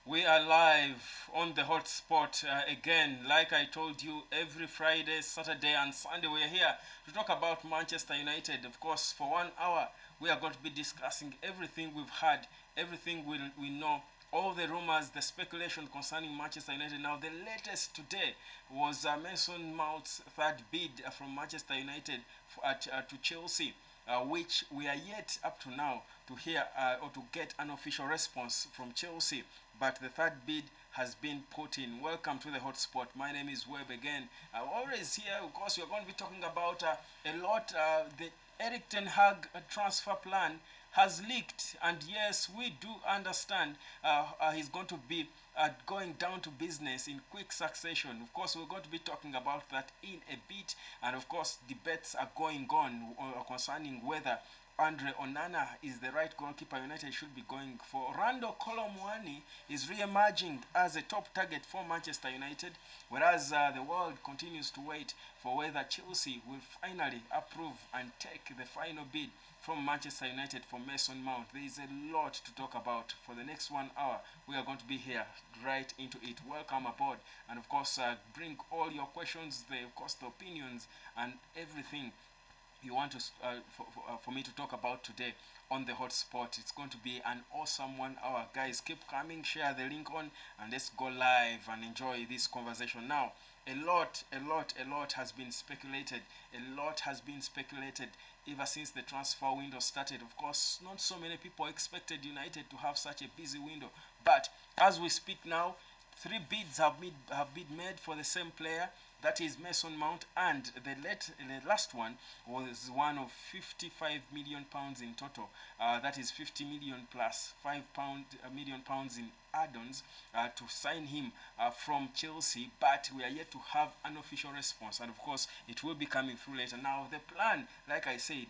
We are live on the hotspot again. Like I told you, every Friday, Saturday, and Sunday, we are here to talk about Manchester United. Of course, for 1 hour, we are going to be discussing everything we've had, everything we know, all the rumors, the speculation concerning Manchester United. Now, the latest today was Mason Mount's third bid from Manchester United to Chelsea. Which we are yet up to now to hear or to get an official response from Chelsea. But the third bid has been put in. Welcome to the hotspot. My name is Webb again. Always here, of course, we're going to be talking about a lot. The Erik Ten Hag transfer plan has leaked, and yes, we do understand he's going to be going down to business in quick succession. Of course, we're going to be talking about that in a bit, and of course, debates are going on concerning whether Andre Onana is the right goalkeeper United should be going for. Rando Kolomwani is re-emerging as a top target for Manchester United, whereas the world continues to wait for whether Chelsea will finally approve and take the final bid from Manchester United for Mason Mount. There is a lot to talk about. For the next 1 hour, we are going to be here right into it. Welcome aboard, and of course, bring all your questions, the opinions, and everything you want to for me to talk about today on the hotspot. It's going to be an awesome 1 hour, guys. Keep coming, share the link on, and let's go live and enjoy this conversation. Now, a lot has been speculated. A lot has been speculated ever since the transfer window started. Of course, not so many people expected United to have such a busy window, but as we speak now, three bids have been made for the same player, that is Mason Mount, and the last one was one of 55 million pounds in total. That is 50 million plus £5 million in add-ons to sign him from Chelsea. But we are yet to have an official response, and of course, it will be coming through later. Now, the plan, like I said,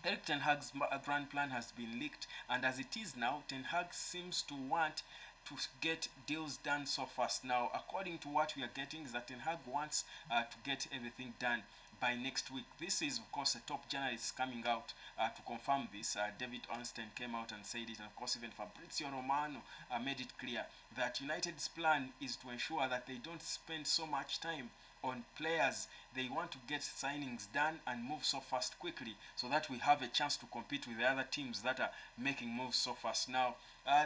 Erik Ten Hag's grand plan has been leaked, and as it is now, Ten Hag seems to want to get deals done so fast. Now, according to what we are getting, is that Ten Hag wants to get everything done by next week. This is, of course, a top journalist coming out to confirm this. David Ornstein came out and said it, and of course, even Fabrizio Romano made it clear that United's plan is to ensure that they don't spend so much time on players. They want to get signings done and move so fast quickly so that we have a chance to compete with the other teams that are making moves so fast. Now,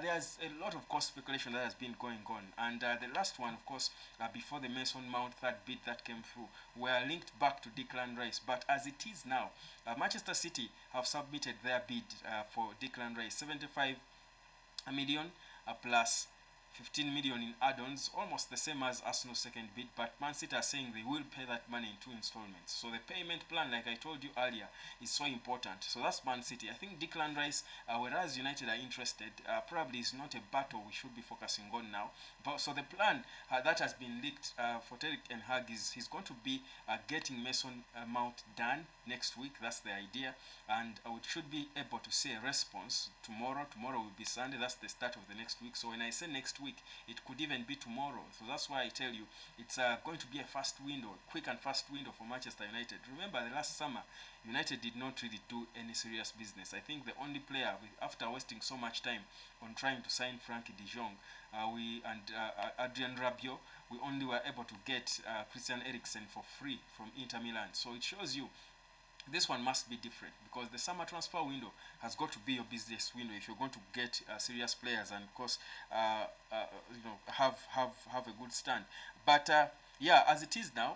there's a lot of course speculation that has been going on, and the last one, of course, before the Mason Mount third bid that came through, were linked back to Declan Rice. But as it is now, Manchester City have submitted their bid for Declan Rice, 75 million plus 15 million in add-ons, almost the same as Arsenal's second bid, but Man City are saying they will pay that money in 2 installments. So the payment plan, like I told you earlier, is so important. So that's Man City. I think Declan Rice, whereas United are interested, probably is not a battle we should be focusing on now. But so the plan that has been leaked for Erik Ten Hag is he's going to be getting Mason Mount done next week. That's the idea, and we should be able to see a response tomorrow. Tomorrow will be Sunday. That's the start of the next week. So when I say next week, it could even be tomorrow. So that's why I tell you it's going to be a fast window, quick and fast window for Manchester United. Remember, the last summer United did not really do any serious business. I think the only player after wasting so much time on trying to sign Frankie de Jong, Adrian Rabiot, we only were able to get Christian Eriksen for free from Inter Milan. So it shows you this one must be different, because the summer transfer window has got to be your business window if you're going to get serious players and, of course, have a good stand. But yeah, as it is now,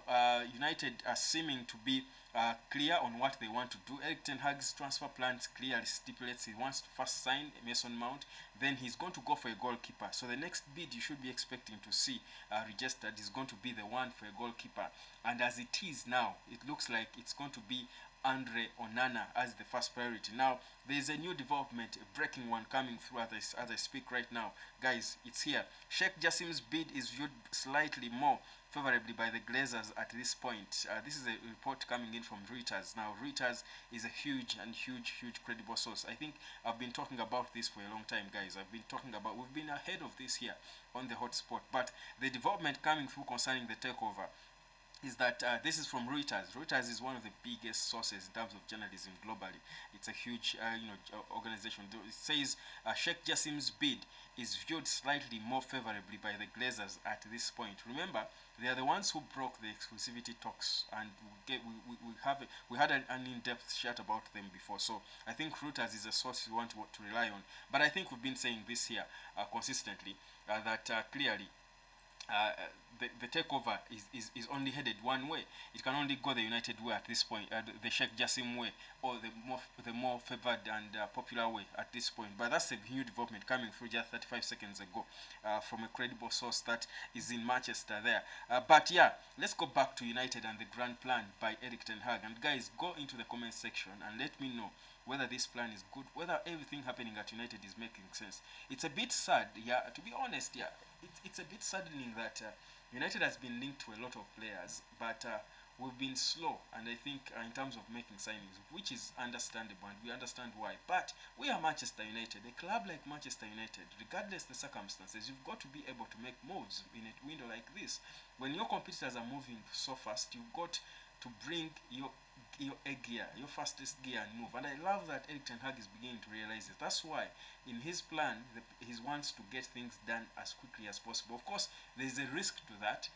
United are seeming to be clear on what they want to do. Erik Ten Hag's transfer plans clearly stipulates he wants to first sign Mason Mount, then he's going to go for a goalkeeper. So the next bid you should be expecting to see registered is going to be the one for a goalkeeper. And as it is now, it looks like it's going to be Andre Onana as the first priority. Now, there is a new development, a breaking one coming through as I speak right now. Guys, it's here. Sheikh Jassim's bid is viewed slightly more favorably by the Glazers at this point. This is a report coming in from Reuters. Now, Reuters is a huge credible source. I think I've been talking about this for a long time, guys. We've been ahead of this here on the hotspot. But the development coming through concerning the takeover is that this is from Reuters. Reuters is one of the biggest sources in terms of journalism globally. It's a huge, organization. It says Sheikh Jassim's bid is viewed slightly more favorably by the Glazers at this point. Remember, they are the ones who broke the exclusivity talks, and we had an in-depth chat about them before. So I think Reuters is a source you want to rely on. But I think we've been saying this here consistently that clearly uh, the takeover is only headed one way. It can only go the United way at this point, the Sheikh Jassim way, or the more favored and popular way at this point. But that's a new development coming through just 35 seconds ago from a credible source that is in Manchester there. But yeah, let's go back to United and the grand plan by Erik Ten Hag. And guys, go into the comment section and let me know whether this plan is good, whether everything happening at United is making sense. It's a bit sad, yeah, to be honest, yeah. It's a bit saddening that United has been linked to a lot of players, but we've been slow, and I think in terms of making signings, which is understandable, and we understand why. But we are Manchester United, a club like Manchester United, regardless the circumstances, you've got to be able to make moves in a window like this. When your competitors are moving so fast, you've got to bring your A gear, your fastest gear, and move. And I love that Erik Ten Hag is beginning to realize it. That's why in his plan, he wants to get things done as quickly as possible. Of course, there is a risk to that,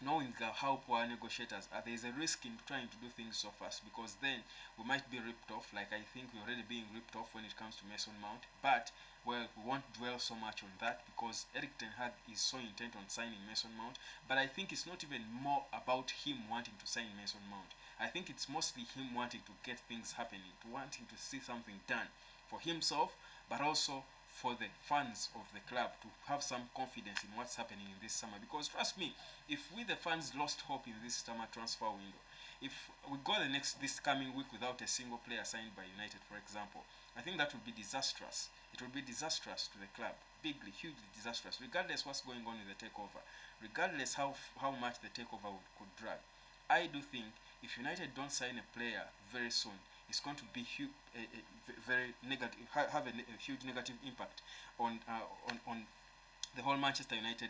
knowing how poor negotiators are. There is a risk in trying to do things so fast, because then we might be ripped off, like I think we're already being ripped off when it comes to Mason Mount. But well, we won't dwell so much on that, because Erik Ten Hag is so intent on signing Mason Mount. But I think it's not even more about him wanting to sign Mason Mount. I think it's mostly him wanting to get things happening, to wanting to see something done for himself, but also for the fans of the club to have some confidence in what's happening in this summer. Because trust me, if we the fans lost hope in this summer transfer window, if we go this coming week without a single player signed by United, for example, I think that would be disastrous. It would be disastrous to the club, bigly, hugely disastrous, regardless what's going on with the takeover, regardless how much the takeover could drag. I do think if United don't sign a player very soon, it's going to be very negative, have a huge negative impact on the whole Manchester United,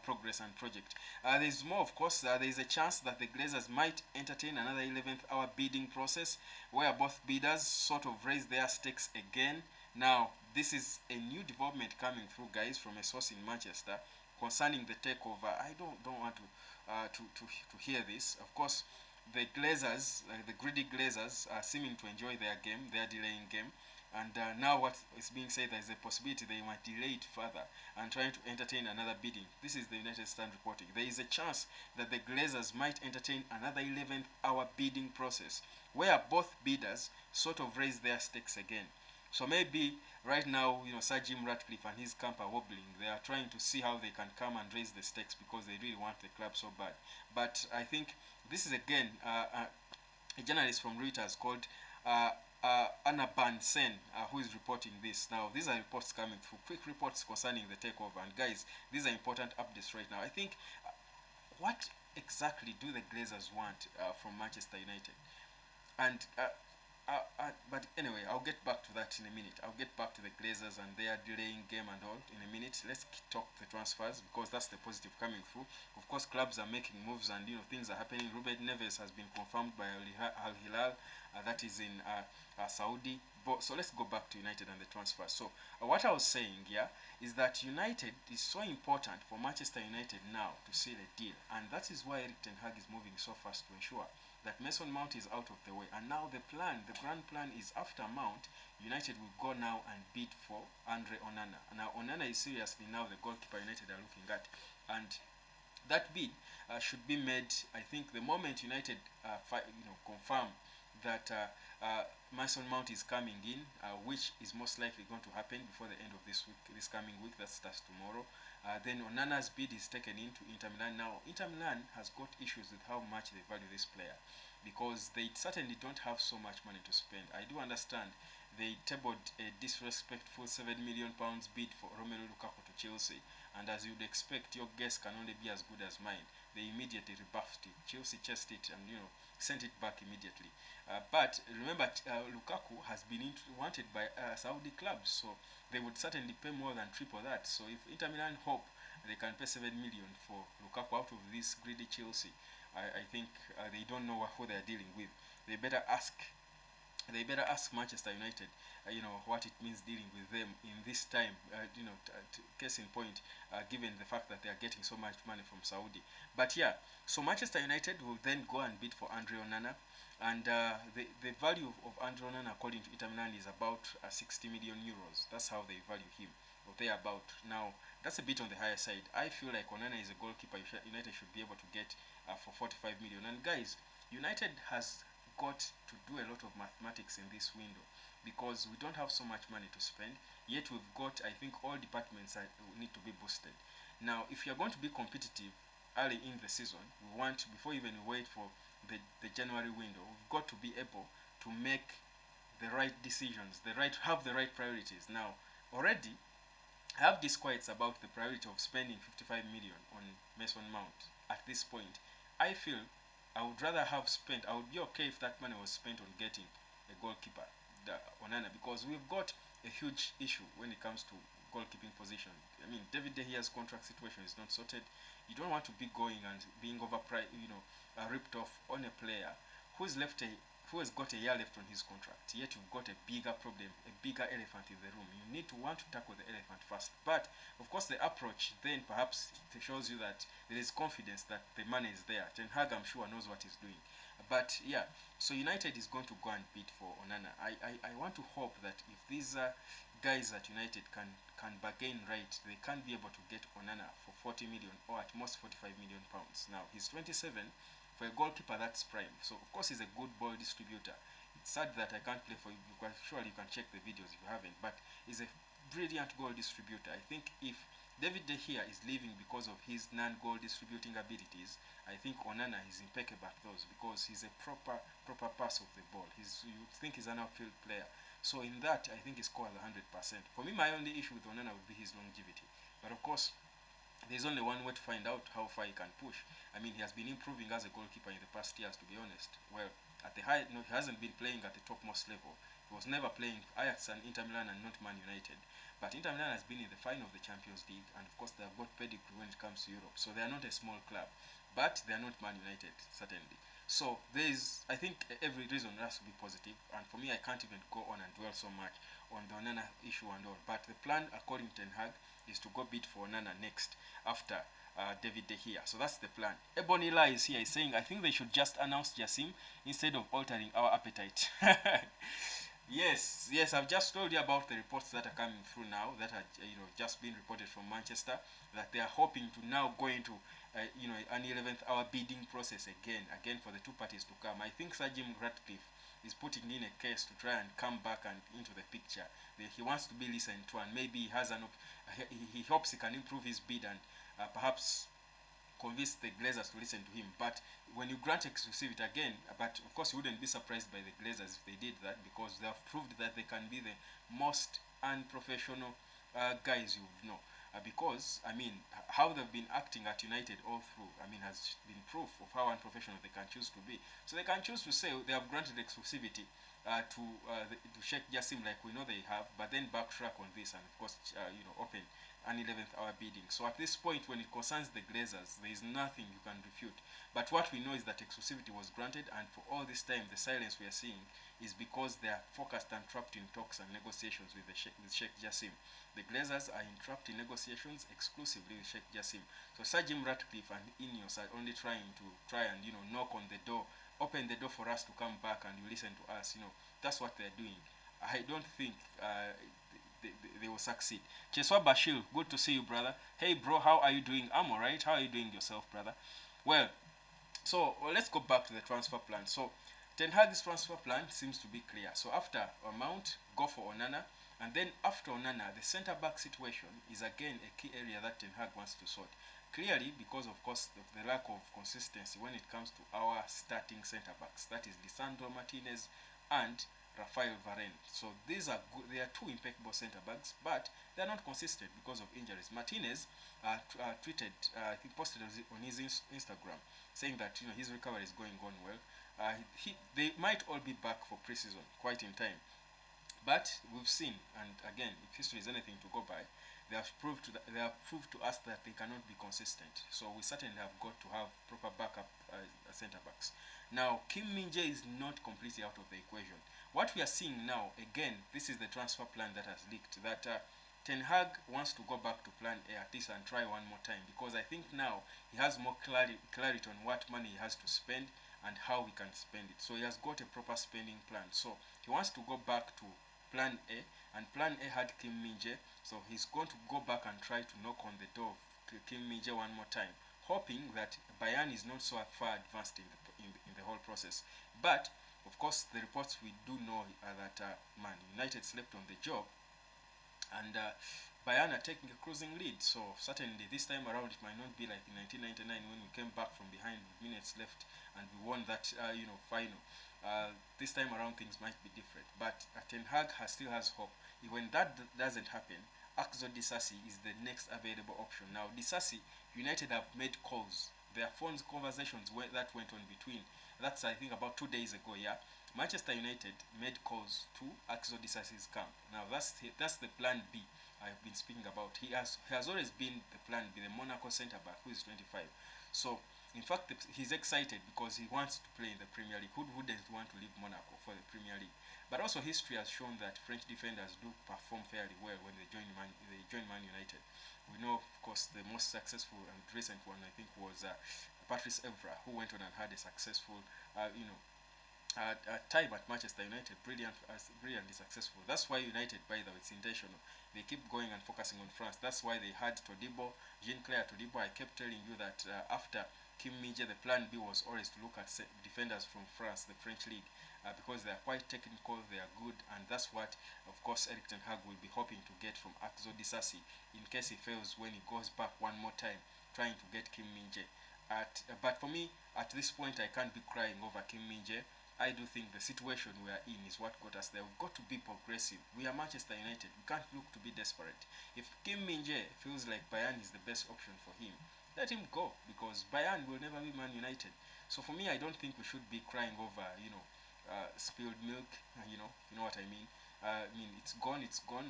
progress and project. There's more, of course. There's a chance that the Glazers might entertain another 11th hour bidding process, where both bidders sort of raise their stakes again. Now, this is a new development coming through, guys, from a source in Manchester concerning the takeover. I don't want to hear this. Of course, the Glazers, the greedy Glazers, are seeming to enjoy their game, their delaying game. And now what is being said, there is a possibility they might delay it further and trying to entertain another bidding. This is the United Stand reporting. There is a chance that the Glazers might entertain another 11th hour bidding process, where both bidders sort of raise their stakes again. So maybe right now, Sir Jim Ratcliffe and his camp are wobbling. They are trying to see how they can come and raise the stakes, because they really want the club so bad. But I think this is again a journalist from Reuters called Anaban Sen, who is reporting this. Now, these are reports coming through, quick reports concerning the takeover. And guys, these are important updates right now. I think, what exactly do the Glazers want from Manchester United? And but anyway, I'll get back to that in a minute. I'll get back to the Glazers and their delaying game and all in a minute. Let's talk the transfers, because that's the positive coming through. Of course, clubs are making moves, and things are happening. Ruben Neves has been confirmed by Al Hilal, that is in Saudi. So let's go back to United and the transfer. So what I was saying here is that United is so important for Manchester United now to seal a deal, and that is why Erik Ten Hag is moving so fast to ensure that Mason Mount is out of the way. And now the grand plan is, after Mount, United will go now and bid for Andre Onana. Now Onana is seriously now the goalkeeper United are looking at, and that bid should be made, I think, the moment United confirm that Mason Mount is coming in, which is most likely going to happen before the end of this coming week, that starts tomorrow. Then Onana's bid is taken into Inter Milan. Now, Inter Milan has got issues with how much they value this player, because they certainly don't have so much money to spend. I do understand they tabled a disrespectful £7 million bid for Romelu Lukaku to Chelsea, and as you'd expect, your guess can only be as good as mine. They immediately rebuffed it. Chelsea chased it and sent it back immediately. But remember, Lukaku has been wanted by Saudi clubs, so they would certainly pay more than triple that. So if Inter Milan hope they can pay 7 million for Lukaku out of this greedy Chelsea, I think they don't know who they are dealing with. They better ask Manchester United, what it means dealing with them in this time. Case in point, given the fact that they are getting so much money from Saudi. But yeah, so Manchester United will then go and bid for Andre Onana, and the value of Andre Onana, according to Inter Milan, is about 60 million euros. That's how they value him, or thereabout. Now, that's a bit on the higher side. I feel like Onana is a goalkeeper United should be able to get for 45 million. And guys, United has got to do a lot of mathematics in this window, because we don't have so much money to spend, yet we've got, I think, all departments need to be boosted. Now, if you're going to be competitive early in the season, we want, before even we wait for the January window, we've got to be able to make the right decisions, have the right priorities. Now, already I have disquiets about the priority of spending 55 million on Mason Mount at this point. I feel I would rather have spent, I would be okay if that money was spent on getting a goalkeeper, Onana, because we've got a huge issue when it comes to goalkeeping position. I mean, David De Gea's contract situation is not sorted. You don't want to be going and being ripped off on a player who has got a year left on his contract, yet you've got a bigger problem, a bigger elephant in the room. You need to want to tackle the elephant first. But, of course, the approach then perhaps shows you that there is confidence that the money is there. Ten Hag, I'm sure, knows what he's doing. But, yeah, so United is going to go and bid for Onana. I want to hope that if these guys at United can bargain right, they can be able to get Onana for 40 million or at most 45 million pounds. Now, he's 27. For a goalkeeper, that's prime. So, of course, he's a good ball distributor. It's sad that I can't play for you, because surely you can check the videos if you haven't. But he's a brilliant goal distributor. I think if David De Gea is leaving because of his non-goal distributing abilities, I think Onana is impeccable at those, because he's a proper pass of the ball. You think he's an outfield player. So in that, I think he scores 100%. For me, my only issue with Onana would be his longevity. But of course, there's only one way to find out how far he can push. I mean, he has been improving as a goalkeeper in the past years, to be honest. Well, at the he hasn't been playing at the topmost level. He was never playing Ajax and Inter Milan and not Man United. But Inter Milan has been in the final of the Champions League, and of course they have got pedigree when it comes to Europe. So they are not a small club, but they are not Man United, certainly. So there is, I think, every reason has to be positive. And for me, I can't even go on and dwell so much on the Onana issue and all. But the plan, according to Ten Hag, is to go bid for Onana next after David De Gea. So that's the plan. Ebonila is here. He's saying, I think they should just announce Jassim instead of altering our appetite. Yes, I've just told you about the reports that are coming through now, that are just been reported from Manchester, that they are hoping to now go into an 11th hour bidding process again for the two parties to come. I think Sir Jim Ratcliffe is putting in a case to try and come back and into the picture. He wants to be listened to, and maybe he has he hopes he can improve his bid and perhaps convince the Glazers to listen to him. But when you grant exclusivity again, but of course you wouldn't be surprised by the Glazers if they did that, because they have proved that they can be the most unprofessional guys you know. Because, I mean, how they've been acting at United all through, I mean, has been proof of how unprofessional they can choose to be. So they can choose to say they have granted exclusivity to Sheikh Jassim, like we know they have, but then backtrack on this and, of course, open an 11th hour bidding. So at this point, when it concerns the Glazers, there is nothing you can refute. But what we know is that exclusivity was granted, and for all this time, the silence we are seeing is because they are focused and trapped in talks and negotiations with Sheikh Jassim. The Glazers are entrapped in negotiations exclusively with Sheikh Jassim. So Sir Jim Ratcliffe and Ineos are only trying and knock on the door, open the door for us to come back and you listen to us. That's what they're doing. I don't think they will succeed. Cheswa Bashil, good to see you, brother. Hey, bro, how are you doing? I'm alright. How are you doing yourself, brother? Well, so let's go back to the transfer plan. So Ten Hag's transfer plan seems to be clear. So after Mount, go for Onana. And then after Onana, the centre-back situation is again a key area that Ten Hag wants to sort. Clearly, because of course of the lack of consistency when it comes to our starting centre-backs. That is Lisandro Martinez and Rafael Varane. So these are good. They are two impeccable centre-backs, but they are not consistent because of injuries. Martinez tweeted, he posted on his Instagram, saying that his recovery is going on well. They might all be back for pre-season quite in time. But we've seen, and again, if history is anything to go by, they have proved to us that they cannot be consistent. So we certainly have got to have proper backup centre backs. Now Kim Min-jae is not completely out of the equation. What we are seeing now, again, this is the transfer plan that has leaked, that Ten Hag wants to go back to plan A at least and try one more time, because I think now he has more clarity on what money he has to spend and how we can spend it. So he has got a proper spending plan. So he wants to go back to plan A, and plan A had Kim Min-jae. So he's going to go back and try to knock on the door of Kim Min-jae one more time, hoping that Bayern is not so far advanced in the whole process. But of course, the reports we do know are that Man United slept on the job, and Bayern are taking a cruising lead. So certainly this time around it might not be like in 1999 when we came back from behind with minutes left and we won that final. This time around things might be different, but Ten Hag still has hope. When that doesn't happen, Axel Disasi is the next available option. Now Disasi, United have made calls. There are phone conversations that went on between. That's I think about 2 days ago. Yeah, Manchester United made calls to Axel Disasi's camp. Now that's the plan B I've been speaking about. He has always been the plan B, the Monaco centre back who is 25. So in fact he's excited because he wants to play in the Premier League. Who wouldn't want to leave Monaco for the Premier League? But also history has shown that French defenders do perform fairly well when they join Man United. We know, of course, the most successful and recent one I think was Patrice Evra, who went on and had a successful, time at Manchester United, brilliantly successful. That's why United, by the way, it's intentional. They keep going and focusing on France. That's why they had Todibo, Jean-Claire Todibo. I kept telling you that after Kim Min-jae, the plan B was always to look at defenders from France, the French league, because they are quite technical, they are good, and that's what, of course, Erik Ten Hag will be hoping to get from Axel Disasi in case he fails when he goes back one more time trying to get Kim Min-jae. But for me, at this point, I can't be crying over Kim Min-jae. I do think the situation we are in is what got us there. We've got to be progressive. We are Manchester United. We can't look to be desperate. If Kim Min-jae feels like Bayern is the best option for him, let him go, because Bayern will never be Man United. So for me, I don't think we should be crying over, spilled milk. You know what I mean. It's gone.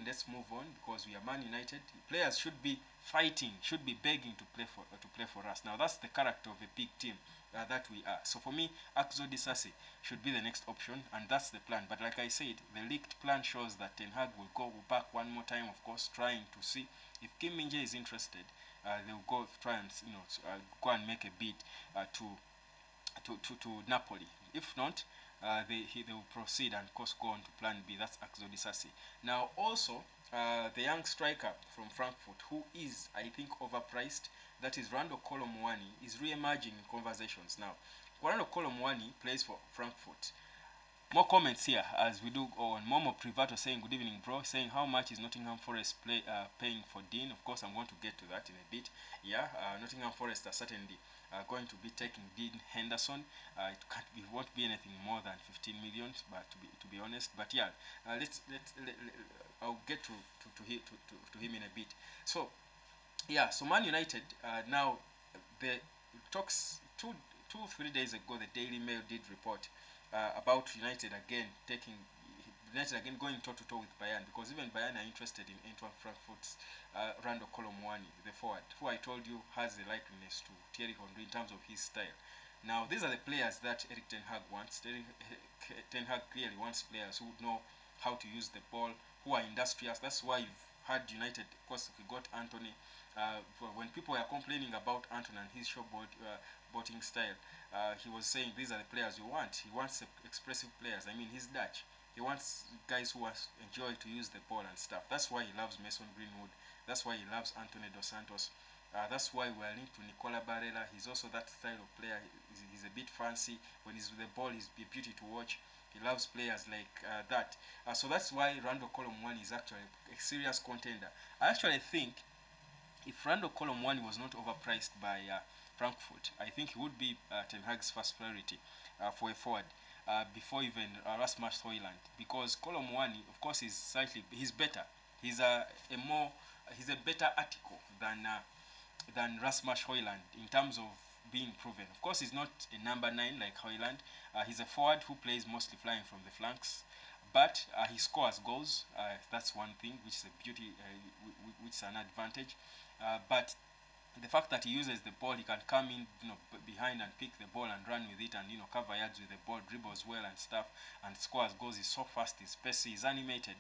Let's move on, because we are Man United. Players should be fighting, should be begging to play for us. Now that's the character of a big team that we are. So for me, Axel Disasi should be the next option, and that's the plan. But like I said, the leaked plan shows that Ten Hag will go back one more time, of course, trying to see if Kim Min-jae is interested. They'll go try and go and make a bid to Napoli. If not, they will proceed and of course go on to plan B. That's Axel Disasi. Now also the young striker from Frankfurt, who is I think overpriced, that is Randall Kolo Muani, is re-emerging in conversations now. Randall Kolo Muani plays for Frankfurt. More comments here as we do on Momo Privato saying good evening bro, saying how much is Nottingham Forest paying for Dean. Of course I'm going to get to that in a bit. Yeah, Nottingham Forest are certainly going to be taking Dean Henderson. It won't be anything more than 15 million, but to be honest. But yeah, I'll get to him in a bit. So yeah, so Man United now the talks 3 days ago the Daily Mail did report about United again going toe to toe with Bayern, because even Bayern are interested in Eintracht Frankfurt's Randall Kolo Muani, the forward, who I told you has a likeness to Thierry Henry in terms of his style. Now these are the players that Erik Ten Hag wants. Ten Hag clearly wants players who know how to use the ball, who are industrious. That's why you've had United, of course, we got Anthony. When people were complaining about Anthony and his showboating style, he was saying these are the players you want. He wants expressive players. I mean, he's Dutch. He wants guys who enjoy to use the ball and stuff. That's why he loves Mason Greenwood. That's why he loves Anthony Dos Santos. That's why we're linked to Nicola Barella. He's also that style of player. He's a bit fancy. When he's with the ball, he's a beauty to watch. He loves players like that. So that's why Randall Kolo Muani is actually a serious contender. I actually think if Randall Kolo Muani was not overpriced by Frankfurt, I think he would be Ten Hag's first priority for a forward before even Rasmus Højlund, because Kolo Muani, of course, he's better. He's a better article than Rasmus Højlund in terms of being proven. Of course, he's not a number 9 like Højlund. He's a forward who plays mostly flying from the flanks, but he scores goals. That's one thing, which is a beauty, which is an advantage. But the fact that he uses the ball, he can come in, behind and pick the ball and run with it, and cover yards with the ball, dribbles well and stuff, and scores goals. He's so fast, he's spacey, he's animated.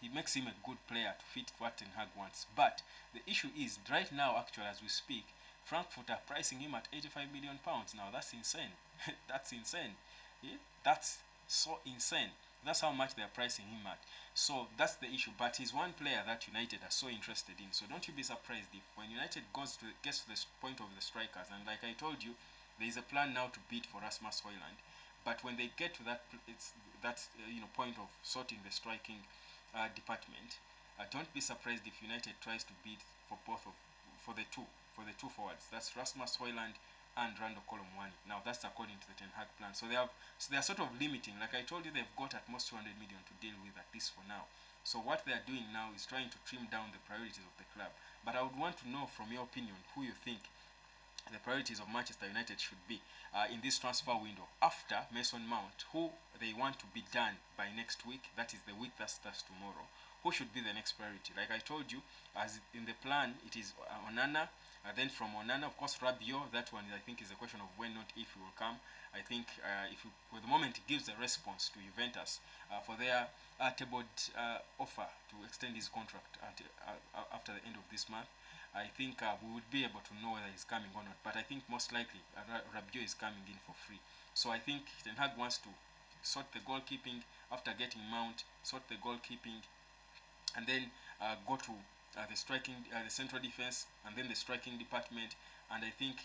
It makes him a good player to fit what Ten Hag wants. But the issue is, right now, actually, as we speak, Frankfurt are pricing him at 85 million pounds. Now that's insane. That's insane. Yeah? That's so insane. That's how much they are pricing him at. So that's the issue. But he's one player that United are so interested in. So don't you be surprised if when United gets to the point of the strikers, and like I told you, there is a plan now to bid for Rasmus Højlund. But when they get to that, point of sorting the striking department, don't be surprised if United tries to bid for for the two forwards. That's Rasmus Højlund and Randall Colomwani. Now that's according to the Ten Hag plan. So they are sort of limiting. Like I told you, they've got at most 200 million to deal with, at least for now. So what they are doing now is trying to trim down the priorities of the club. But I would want to know from your opinion who you think the priorities of Manchester United should be in this transfer window after Mason Mount, who they want to be done by next week. That is the week that starts tomorrow. Who should be the next priority? Like I told you, as in the plan, it is Onana. Then from Onana, of course, Rabiot. That one, I think, is a question of when, not if, he will come. I think if you, for the moment, gives a response to Juventus for their tabled offer to extend his contract after the end of this month, I think we would be able to know whether he's coming or not. But I think most likely Rabiot is coming in for free. So I think Ten Hag wants to sort the goalkeeping after getting Mount, sort the goalkeeping, and then go to the striking, the central defense, and then the striking department. And I think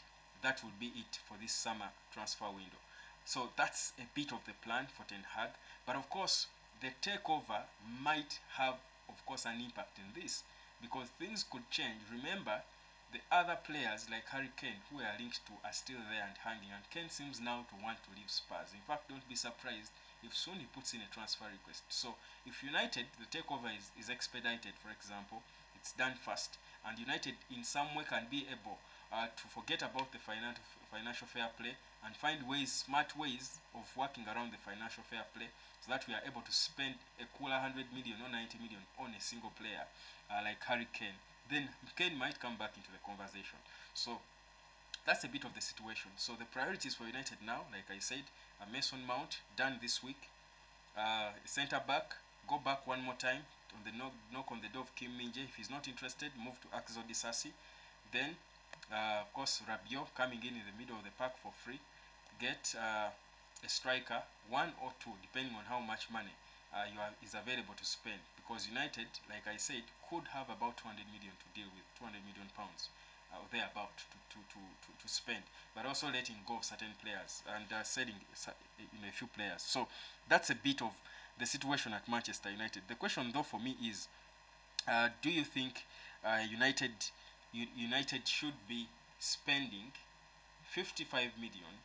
that will be it for this summer transfer window. So that's a bit of the plan for Ten Hag. But of course, the takeover might have, of course, an impact in this, because things could change. Remember, the other players like Harry Kane, who are linked to, are still there and hanging. And Kane seems now to want to leave Spurs. In fact, don't be surprised if soon he puts in a transfer request. So if United, the takeover is expedited, for example, it's done fast, and United in some way can be able to forget about the financial fair play and find smart ways of working around the financial fair play, so that we are able to spend a cooler 100 million or 90 million on a single player like Harry Kane. Then Kane might come back into the conversation. So that's a bit of the situation. So the priorities for United now, like I said, Mason Mount, done this week. Centre back, go back one more time on the knock on the door of Kim Min-jae. If he's not interested, move to Axel Disasi. Then, of course, Rabiot coming in the middle of the park for free. Get a striker, one or two, depending on how much money is available to spend. Because United, like I said, could have about 200 million to deal with, 200 million pounds. Thereabout to spend, but also letting go of certain players and selling a few players. So that's a bit of the situation at Manchester United. The question, though, for me is, do you think United should be spending 55 million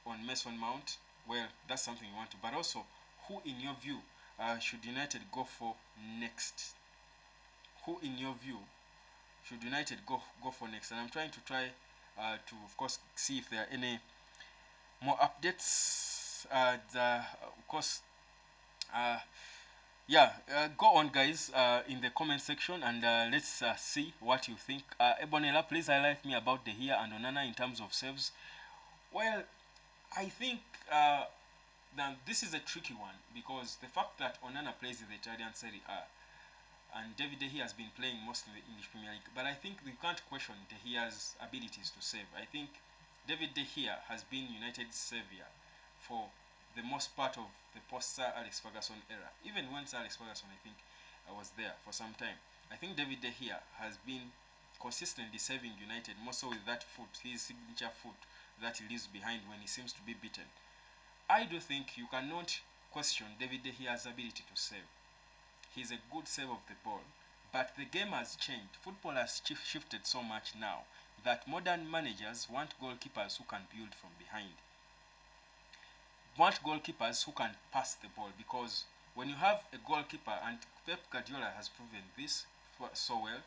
on Mason Mount? Well, that's something you want to. But also, who, in your view, should United go for next? Who, in your view, should United go for next? And I'm trying to of course, see if there are any more updates. Of course, go on, guys, in the comment section, and let's see what you think. Ebonela, please highlight me about De Gea and Onana in terms of saves. Well, I think now this is a tricky one, because the fact that Onana plays in the Italian Serie A, and David De Gea has been playing mostly in the English Premier League. But I think we can't question De Gea's abilities to save. I think David De Gea has been United's savior for the most part of the post-Sir Alex Ferguson era. Even when Sir Alex Ferguson, I think, was there for some time. I think David De Gea has been consistently saving United, more so with that foot, his signature foot that he leaves behind when he seems to be beaten. I do think you cannot question David De Gea's ability to save. He's a good save of the ball, but the game has changed. Football has shifted so much now that modern managers want goalkeepers who can build from behind. Want goalkeepers who can pass the ball, because when you have a goalkeeper, and Pep Guardiola has proven this so well,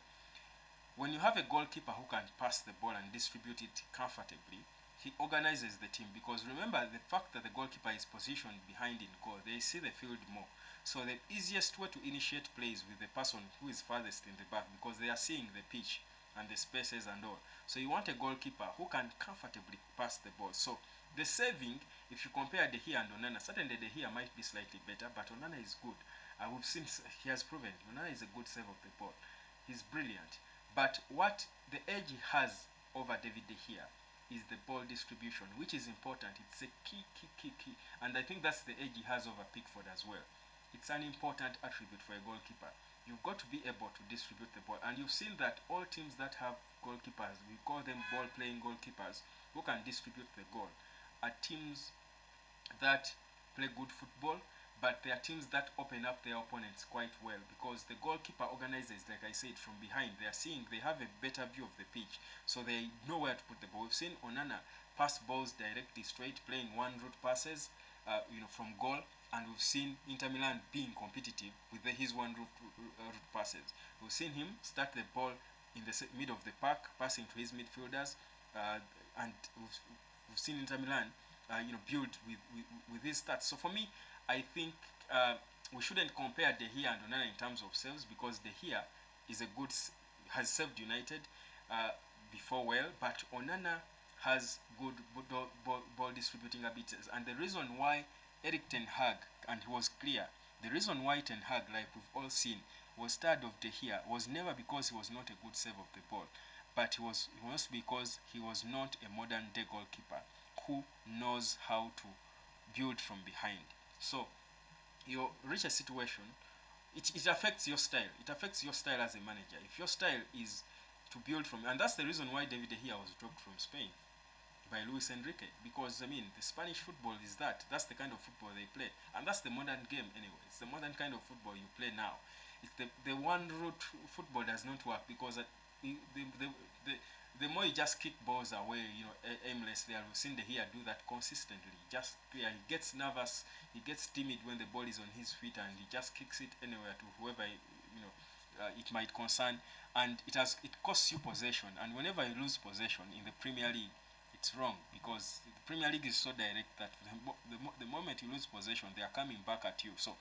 when you have a goalkeeper who can pass the ball and distribute it comfortably, he organizes the team, because remember the fact that the goalkeeper is positioned behind in goal, they see the field more. So the easiest way to initiate plays with the person who is farthest in the back, because they are seeing the pitch and the spaces and all. So you want a goalkeeper who can comfortably pass the ball. So the saving, if you compare De Gea and Onana, certainly De Gea might be slightly better, but Onana is good. We've seen, he has proven Onana is a good save of the ball. He's brilliant. But what the edge he has over David De Gea is the ball distribution, which is important. It's a key. And I think that's the edge he has over Pickford as well. It's an important attribute for a goalkeeper. You've got to be able to distribute the ball. And you've seen that all teams that have goalkeepers, we call them ball-playing goalkeepers, who can distribute the goal, are teams that play good football, but they are teams that open up their opponents quite well, because the goalkeeper organizes, like I said, from behind. They are seeing, they have a better view of the pitch, so they know where to put the ball. We've seen Onana pass balls directly straight, playing one-route passes, from goal, and we've seen Inter Milan being competitive with his one-route passes. We've seen him start the ball in the mid of the park, passing to his midfielders, and we've seen Inter Milan, build with his stats. So for me, I think we shouldn't compare De Gea and Onana in terms of saves, because De Gea has saved United before well, but Onana has good ball distributing abilities. And the reason why Erik Ten Hag, and he was clear, the reason why Ten Hag, like we've all seen, was tired of De Gea was never because he was not a good save of the ball, but it was because he was not a modern day goalkeeper who knows how to build from behind. So you reach a situation, it affects your style. It affects your style as a manager. If your style is to build from, and that's the reason why David De Gea was dropped from Spain by Luis Enrique, because the Spanish football is that's the kind of football they play, and that's the modern game anyway. It's the modern kind of football you play now. It's the one route football does not work, because the more you just kick balls away, aimlessly. I've seen De Gea do that consistently. He gets nervous, he gets timid when the ball is on his feet, and he just kicks it anywhere to whoever it might concern, and it costs you possession. And whenever you lose possession in the Premier League, it's wrong, because the Premier League is so direct that the moment you lose possession, they are coming back at you. So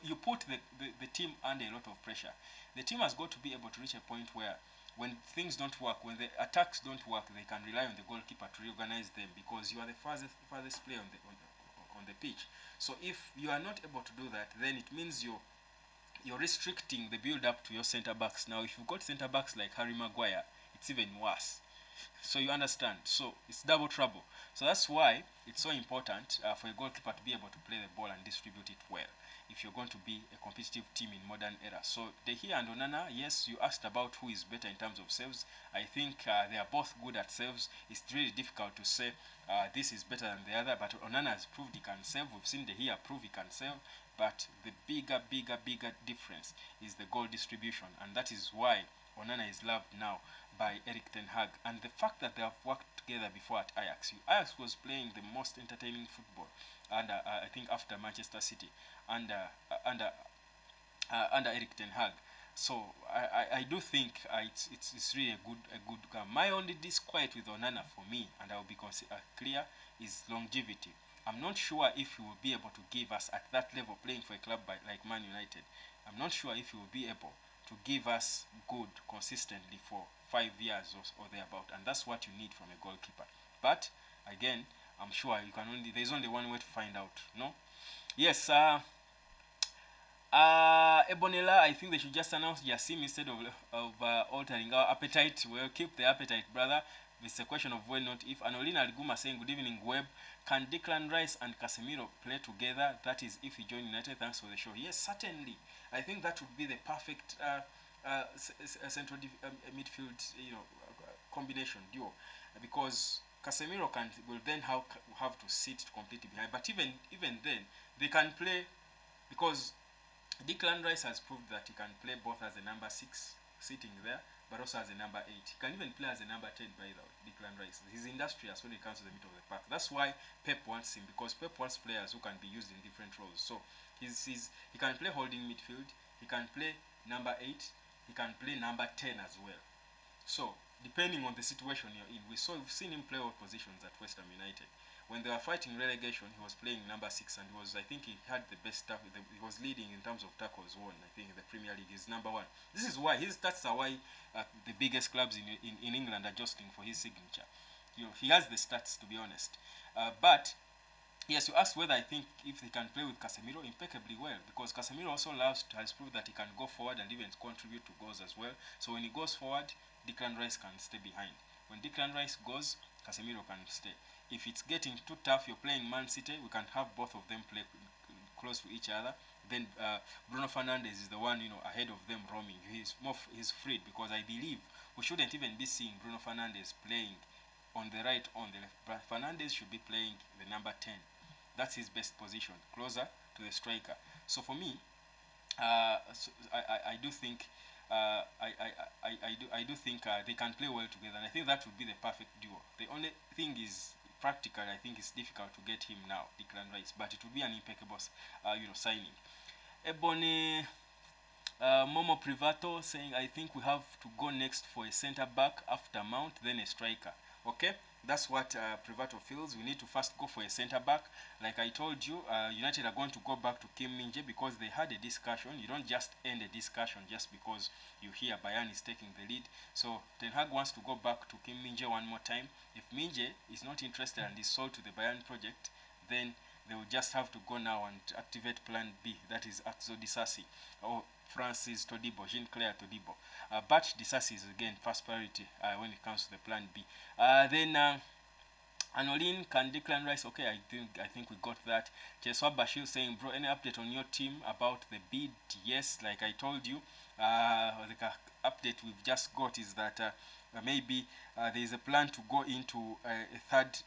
you put the team under a lot of pressure. The team has got to be able to reach a point where, when things don't work, when the attacks don't work, they can rely on the goalkeeper to reorganize them, because you are the farthest player on the pitch. So if you are not able to do that, then it means you're restricting the build up to your center backs. Now, if you've got center backs like Harry Maguire, it's even worse. So you understand. So it's double trouble. So that's why it's so important for a goalkeeper to be able to play the ball and distribute it well, if you're going to be a competitive team in modern era. So De Gea and Onana, yes, you asked about who is better in terms of saves. I think they are both good at saves. It's really difficult to say this is better than the other, but Onana has proved he can save. We've seen De Gea prove he can save, but the bigger difference is the goal distribution, and that is why Onana is loved now by Erik Ten Hag. And the fact that they have worked together before at Ajax. Ajax was playing the most entertaining football, and I think after Manchester City, under Erik Ten Hag. So I do think it's really a good game. My only disquiet with Onana, for me, and I will be clear, is longevity. I'm not sure if he will be able to give us at that level, playing for a club like Man United. I'm not sure if he will be able to give us good consistently for 5 years or thereabout, and that's what you need from a goalkeeper. But again, I'm sure there's only one way to find out. No? Yes. Ebonella, I think they should just announce Yassim instead of altering our appetite. Well, keep the appetite, brother. It's a question of when, not if. Anolina Alguma saying, good evening, Web. Can Declan Rice and Casemiro play together? That is, if he join United. Thanks for the show. Yes, certainly. I think that would be the perfect central midfield, combination duo, because Casemiro will then have to sit completely behind. But even then, they can play, because Declan Rice has proved that he can play both as a number 6 sitting there, but also as a number 8. He can even play as a number 10 by Declan Rice. He's industrious when it comes to the middle of the park. That's why Pep wants him, because Pep wants players who can be used in different roles. So he can play holding midfield, he can play number 8, he can play number 10 as well. So depending on the situation you're in. We've seen him play all positions at West Ham United. When they were fighting relegation, he was playing number 6, and I think he had the best tackle. He was leading in terms of tackles won. I think in the Premier League is number 1. This is why his stats are why the biggest clubs in England are jostling for his signature. He has the stats, to be honest. But yes, you asked whether I think if he can play with Casemiro impeccably well, because Casemiro also has proved that he can go forward and even contribute to goals as well. So when he goes forward, Declan Rice can stay behind. When Declan Rice goes, Casemiro can stay. If it's getting too tough, you're playing Man City, we can have both of them play close to each other. Then Bruno Fernandes is the one ahead of them roaming. He's freed, because I believe we shouldn't even be seeing Bruno Fernandes playing on the right, on the left. Fernandes should be playing the number 10. That's his best position, closer to the striker. So for me, I do think I do think they can play well together, and I think that would be the perfect duo. The only thing is, practical, I think it's difficult to get him now, Declan Rice, but it would be an impeccable signing. Ebony Momo Privato saying, I think we have to go next for a centre back, after Mount, then a striker. Okay, that's what Privato feels. We need to first go for a centre back. Like I told you, United are going to go back to Kim Min-jae because they had a discussion. You don't just end a discussion just because you hear Bayern is taking the lead. So Ten Hag wants to go back to Kim Min-jae one more time. If Min-jae is not interested and is sold to the Bayern project, then they will just have to go now and activate plan B, that is Axel Disasi or Francis Todibo, Jean-Claire Todibo. But Disasi is again first priority when it comes to the plan B. Then Anolin, can Declan Rice? Okay, I think we got that. Jeswa Bashir saying, bro, any update on your team about the bid? Yes, like I told you, the update we've just got is that maybe there is a plan to go into a third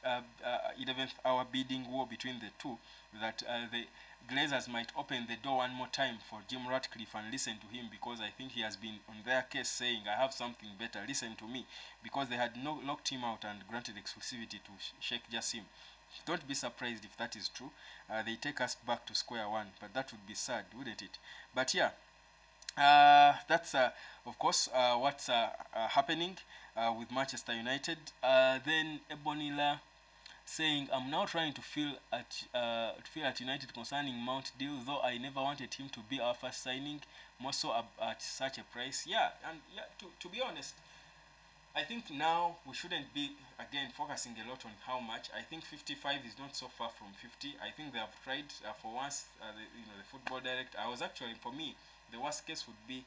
11th hour bidding war between the two, that the Glazers might open the door one more time for Jim Ratcliffe and listen to him, because I think he has been on their case saying, I have something better, listen to me, because they had locked him out and granted exclusivity to Sheikh Jassim. Don't be surprised if that is true. They take us back to square one, but that would be sad, wouldn't it? But yeah, that's of course what's happening with Manchester United. Then Ebonila saying, I'm now trying to feel at United concerning Mount deal, though I never wanted him to be our first signing, more so at such a price. Yeah, and yeah, to be honest, I think now we shouldn't be again focusing a lot on how much. I think 55 is not so far from 50. I think they have tried for once. The football director. I was actually, for me, the worst case would be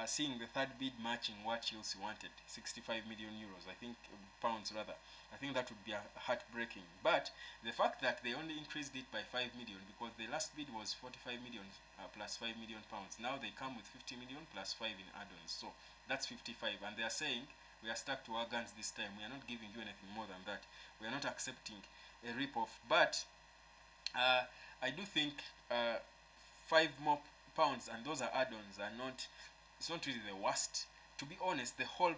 seeing the third bid matching what Chelsea wanted, 65 million euros. I think pounds rather. I think that would be heartbreaking. But the fact that they only increased it by 5 million, because the last bid was 45 million plus 5 million pounds. Now they come with 50 million plus 5 in add-ons. So that's 55, and they are saying, we are stuck to our guns this time. We are not giving you anything more than that. We are not accepting a rip-off. But I do think 5 more pounds, and those are add-ons, are not. It's not really the worst. To be honest, the whole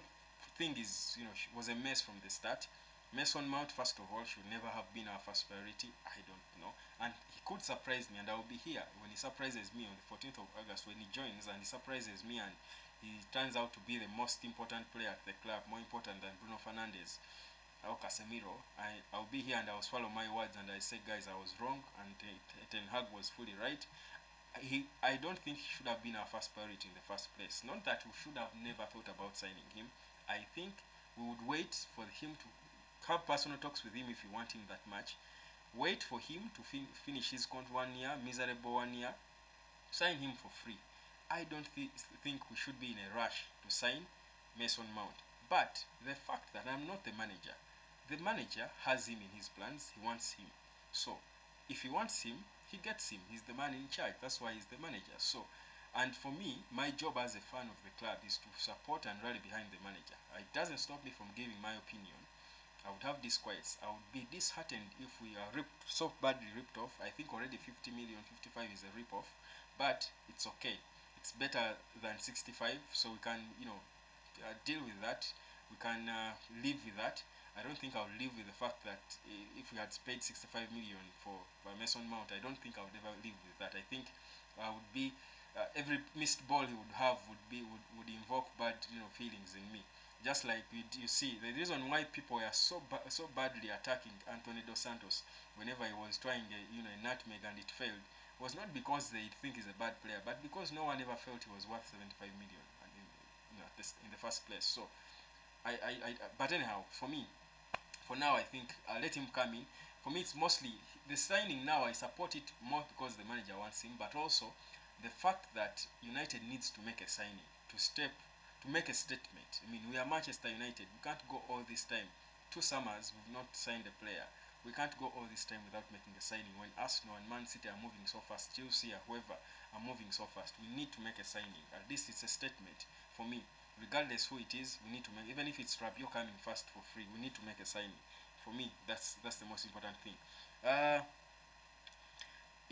thing is, was a mess from the start. Mason Mount, first of all, should never have been our first priority. I don't know. And he could surprise me, and I will be here when he surprises me on the 14th of August, when he joins and he surprises me and he turns out to be the most important player at the club, more important than Bruno Fernandes or Casemiro. I'll be here and I'll swallow my words and I say, guys, I was wrong, and Ten Hag was fully right. I don't think he should have been our first priority in the first place. Not that we should have never thought about signing him. I think we would wait for him to have personal talks with him if you want him that much. Wait for him to finish his contract 1 year, miserable 1 year. Sign him for free. I don't think we should be in a rush to sign Mason Mount. But the fact that I'm not the manager has him in his plans. He wants him. So if he wants him, he gets him. He's the man in charge. That's why he's the manager. So, and for me, my job as a fan of the club is to support and rally behind the manager. It doesn't stop me from giving my opinion. I would have disquiets. I would be disheartened if we are so badly ripped off. I think already 50 million, 55 is a rip-off, but it's okay. It's better than 65, so we can, deal with that. We can live with that. I don't think I would live with the fact that if we had paid 65 million for Mason Mount, I don't think I would ever live with that. I think I would be every missed ball he would have would invoke bad feelings in me. Just like you see, the reason why people were so badly attacking Anthony Dos Santos whenever he was trying a nutmeg and it failed was not because they think he's a bad player, but because no one ever felt he was worth 75 million and in the first place. So but anyhow, for me, for now, I think let him come in. For me, it's mostly the signing now. I support it more because the manager wants him, but also the fact that United needs to make a signing to make a statement. I mean, we are Manchester United. We can't go all this time. 2 summers we've not signed a player. We can't go all this time without making a signing. When Arsenal and Man City are moving so fast, Chelsea or whoever are moving so fast, we need to make a signing. At least it's a statement for me. Regardless who it is, we need to make. Even if it's Rabiot coming fast for free, we need to make a signing. For me, that's the most important thing.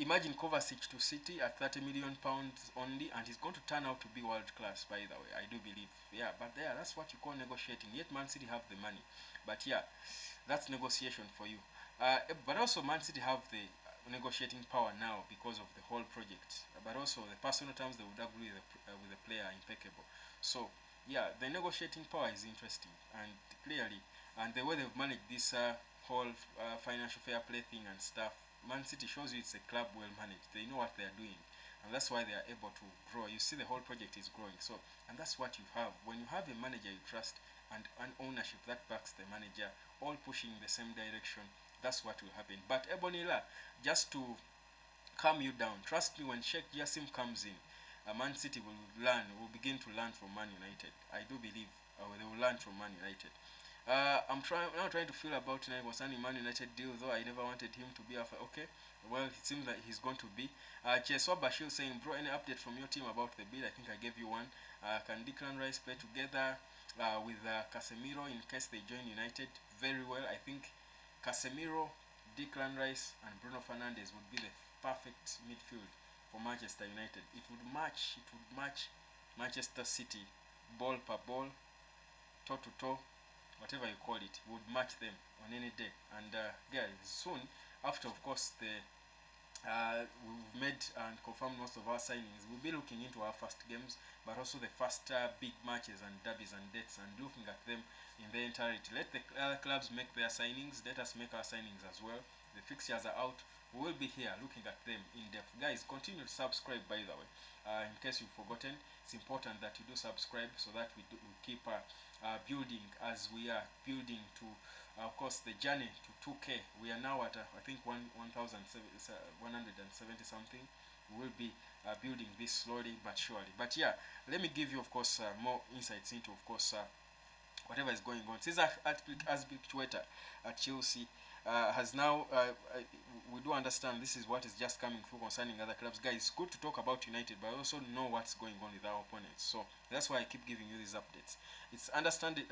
Imagine Kovacic to City at 30 million pounds only, and he's going to turn out to be world class. By the way, I do believe. Yeah, but that's what you call negotiating. Yet Man City have the money, but yeah, that's negotiation for you. But also Man City have the negotiating power now because of the whole project. But also the personal terms they would agree with the player are impeccable. So yeah, the negotiating power is interesting, and clearly, and the way they've managed this whole financial fair play thing and stuff, Man City shows you it's a club well managed. They know what they are doing, and that's why they are able to grow. You see, the whole project is growing. So, and that's what you have when you have a manager you trust and an ownership that backs the manager, all pushing in the same direction. That's what will happen. But Ebonila, just to calm you down, trust me, when Sheikh Jassim comes in, Man City will begin to learn from Man United. I do believe they will learn from Man United. I'm trying to feel about tonight concerning Man United deal, though I never wanted him to be after. Okay, well, it seems that he's going to be. Cheswa Bashir saying, bro, any update from your team about the bid? I think I gave you one. Can Declan Rice play together with Casemiro in case they join United? Very well. I think Casemiro, Declan Rice, and Bruno Fernandes would be the perfect midfield for Manchester United. It would match Manchester City, ball per ball, toe to toe, whatever you call it, would match them on any day. And guys, soon after, of course, we've made and confirmed most of our signings, we'll be looking into our first games, but also the first big matches and derbies and dates, and looking at them in their entirety. Let the other clubs make their signings, let us make our signings as well. The fixtures are out. We will be here looking at them in depth. Guys, continue to subscribe, by the way. In case you've forgotten, it's important that you do subscribe so that we keep building as we are building to, of course, the journey to 2K. We are now at, I think, 1,170 something. We will be building this slowly but surely. But yeah, let me give you, of course, more insights into, of course, whatever is going on. Cesar Azpilicueta at Chelsea has now, we do understand this is what is just coming through concerning other clubs. Guys, it's good to talk about United, but also know what's going on with our opponents. So that's why I keep giving you these updates. It's understood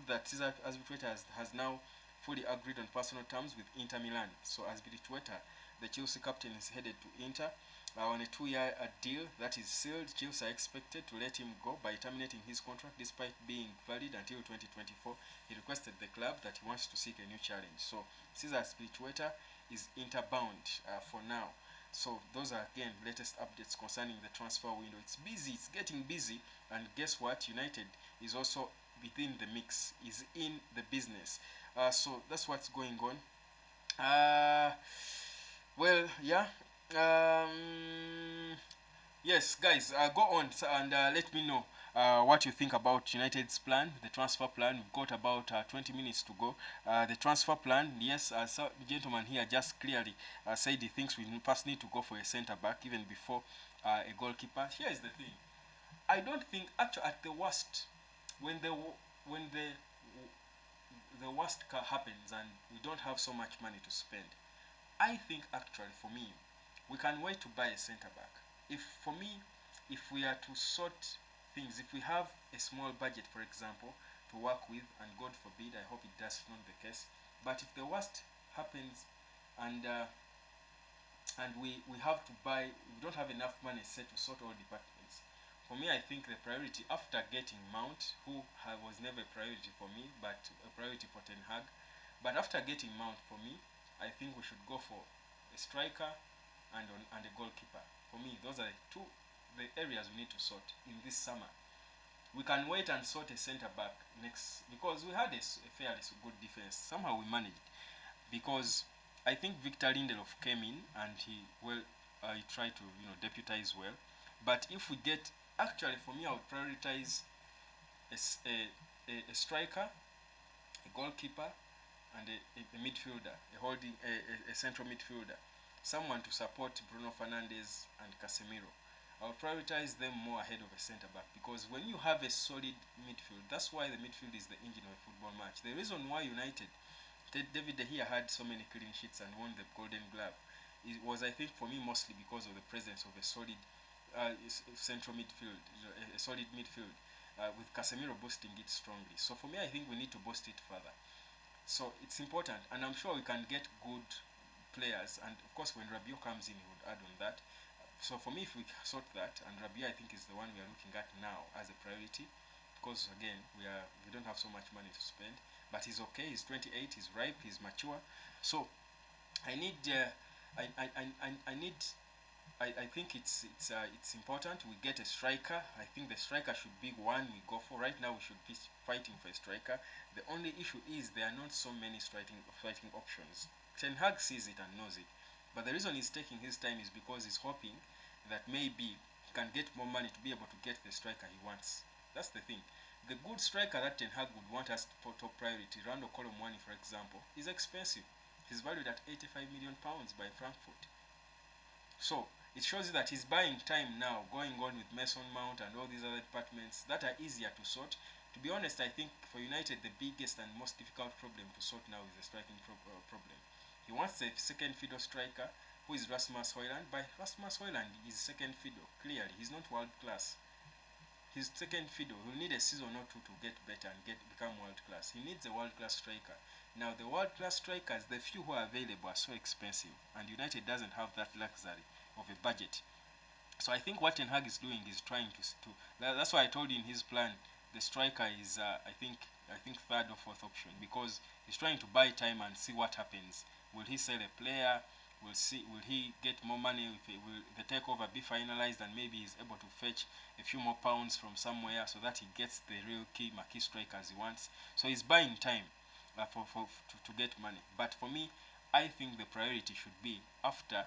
that Cesar Azpilicueta has now fully agreed on personal terms with Inter Milan. So Azpilicueta, the Chelsea captain, is headed to Inter on a 2-year deal that is sealed. Chelsea are expected to let him go by terminating his contract despite being valid until 2024. He requested the club that he wants to seek a new challenge. So Cesar Azpilicueta is Inter-bound for now. So those are, again, latest updates concerning the transfer window. It's busy, it's getting busy, and guess what? United is also within the mix, is in the business. So that's what's going on. Well, yeah. Yes, guys, go on and let me know what you think about United's plan, the transfer plan. We've got about 20 minutes to go. The transfer plan, yes, the gentleman here just clearly said he thinks we first need to go for a centre back even before a goalkeeper. Here is the thing. I don't think, actually, at the worst, when the worst happens and we don't have so much money to spend, I think actually for me, we can wait to buy a centre back. For me, if we are to sort things, if we have a small budget, for example, to work with, and God forbid, I hope it does not the case, but if the worst happens and we have to buy, we don't have enough money set to sort all departments. For me, I think the priority after getting Mount, who was never a priority for me, but a priority for Ten Hag, but after getting Mount, for me, I think we should go for a striker and a goalkeeper. For me, those are the areas we need to sort in this summer. we can wait and sort a centre back next, because we had a fairly good defense. Somehow we managed, because I think Victor Lindelof came in and he tried to deputize well. But if we get, actually for me, I would prioritize a striker, a goalkeeper, and a midfielder, a central midfielder, someone to support Bruno Fernandes and Casemiro. I would prioritize them more ahead of a centre back, because when you have a solid midfield, that's why the midfield is the engine of a football match. The reason why United, David De Gea had so many clean sheets and won the Golden Glove, it was, I think, for me, mostly because of the presence of a solid central midfield, a solid midfield, with Casemiro boosting it strongly. So for me, I think we need to boost it further. So it's important, and I'm sure we can get good players, and of course when Rabiot comes in, he would add on that. So for me, if we sort that, and Rabiot I think is the one we are looking at now as a priority, because again we don't have so much money to spend, but he's okay. He's 28. He's ripe. He's mature. So I need. I think it's important we get a striker. I think the striker should be one we go for. Right now we should be fighting for a striker. The only issue is there are not so many striking options. Ten Hag sees it and knows it, but the reason he's taking his time is because he's hoping that maybe he can get more money to be able to get the striker he wants. That's the thing. The good striker that Ten Hag would want us to put top priority, Rando Colomwani for example, is expensive. He's valued at £85 million by Frankfurt. So it shows you that he's buying time now, going on with Mason Mount and all these other departments that are easier to sort. To be honest, I think for United the biggest and most difficult problem to sort now is the striking problem. He wants a second fiddle striker, who is Rasmus Højlund. But Rasmus Højlund is second fiddle. Clearly, he's not world class. He's second fiddle. He'll need a season or two to get better and become world class. He needs a world class striker. Now, the world class strikers, the few who are available, are so expensive, and United doesn't have that luxury of a budget. So I think what Ten Hag is doing is trying to that's why I told you in his plan the striker is I think third or fourth option, because he's trying to buy time and see what happens. Will he sell a player? Will he get more money? Will the takeover be finalized and maybe he's able to fetch a few more pounds from somewhere so that he gets the real marquee strikers he wants? So he's buying time to get money. But for me, I think the priority should be after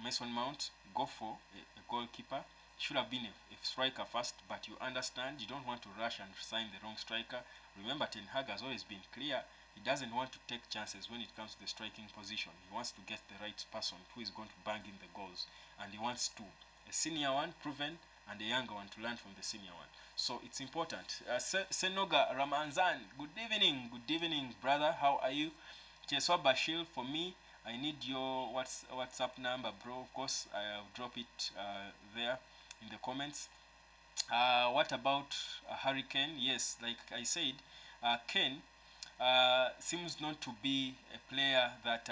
Mason Mount, go for a goalkeeper. Should have been a striker first, but you understand you don't want to rush and sign the wrong striker. Remember, Ten Hag has always been clear. He doesn't want to take chances when it comes to the striking position. He wants to get the right person who is going to bang in the goals. And he wants two. A senior one, proven, and a younger one to learn from the senior one. So it's important. Senoga Ramanzan, good evening, brother. How are you? Cheswa Bashil, for me, I need your WhatsApp number, bro. Of course, I'll drop it there in the comments. What about Hurricane? Yes, like I said, Ken seems not to be a player that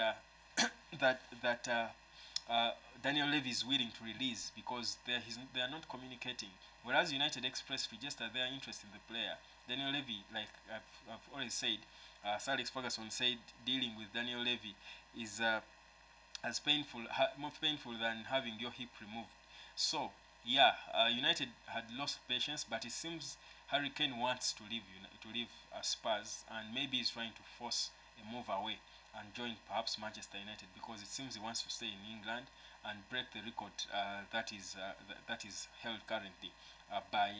Daniel Levy is willing to release, because they are not communicating. Whereas United Express registered their interest in the player, Daniel Levy, like I've already said, Sir Alex Ferguson said dealing with Daniel Levy is more painful than having your hip removed. So yeah, United had lost patience, but it seems Harry Kane wants to leave Spurs, and maybe he's trying to force a move away and join perhaps Manchester United, because it seems he wants to stay in England and break the record that is held currently by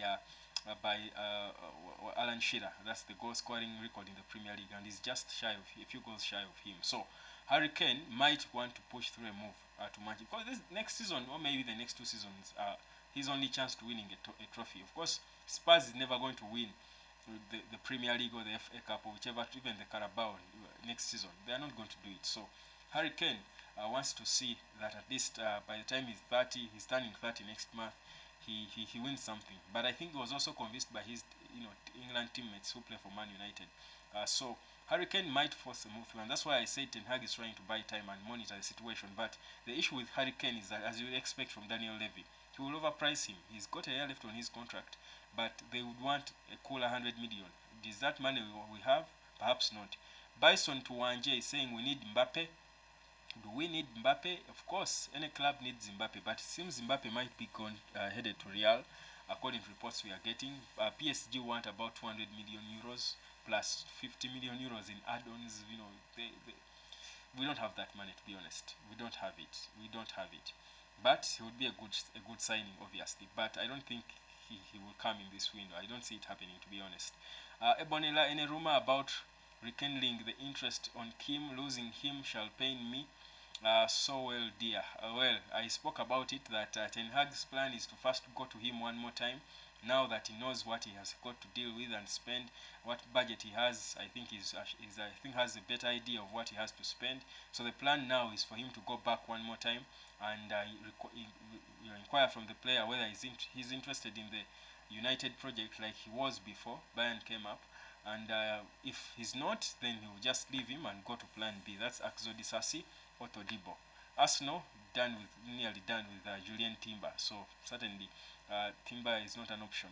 Alan Shearer. That's the goal scoring record in the Premier League, and he's just a few goals shy of him. So Harry Kane might want to push through a move to Manchester, because this next season, or maybe the next two seasons, his only chance to winning a trophy. Of course, Spurs is never going to win the Premier League or the FA Cup or whichever, even the Carabao next season. They are not going to do it. So Harry Kane wants to see that at least by the time he's 30, he's turning 30 next month, he wins something. But I think he was also convinced by his England teammates who play for Man United. So Harry Kane might force a move through, and that's why I say Ten Hag is trying to buy time and monitor the situation. But the issue with Harry Kane is that, as you would expect from Daniel Levy, he will overprice him. He's got a year left on his contract, but they would want a cool 100 million. Is that money we have? Perhaps not. Bison to Wanje is saying we need Mbappe. Do we need Mbappe? Of course, any club needs Mbappe, but it seems Mbappe might be headed to Real. according to reports we are getting. PSG want about 200 million euros plus 50 million euros in add-ons. You know, we don't have that money, to be honest. We don't have it. We don't have it. But he would be a good signing, obviously. But I don't think he will come in this window. I don't see it happening, to be honest. Ebonela, any rumor about rekindling the interest on Kim? Losing him shall pain me so well, dear. Well, I spoke about it, that Ten Hag's plan is to first go to him one more time. Now that he knows what he has got to deal with and spend, what budget he has, I think has a better idea of what he has to spend. So the plan now is for him to go back one more time and inquire from the player whether he's interested in the United project like he was before Bayern came up. And if he's not, then he will just leave him and go to plan B. That's Axel Disasi or Todibo. Arsenal nearly done with Julian Timber. So certainly Timber is not an option.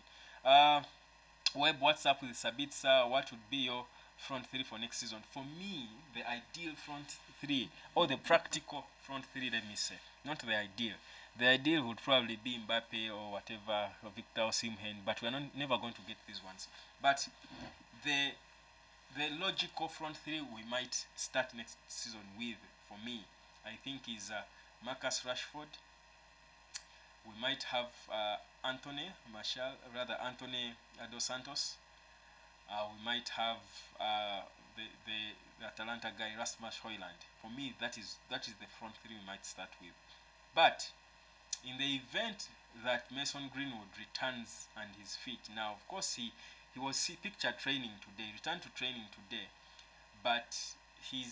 Web, what's up with Sabitzer? What would be your front three for next season? For me, the ideal front three, or the practical front three, let me say, not the ideal. The ideal would probably be Mbappe or whatever, or Victor Osimhen, but we're never going to get these ones. But the logical front three we might start next season with, for me, I think is Marcus Rashford. We might have Anthony Dos Santos. We might have the Atalanta guy Rasmus Højlund. For me, that is the front three we might start with. But in the event that Mason Greenwood returns and he's fit, now of course he was pictured training today, returned to training today, but he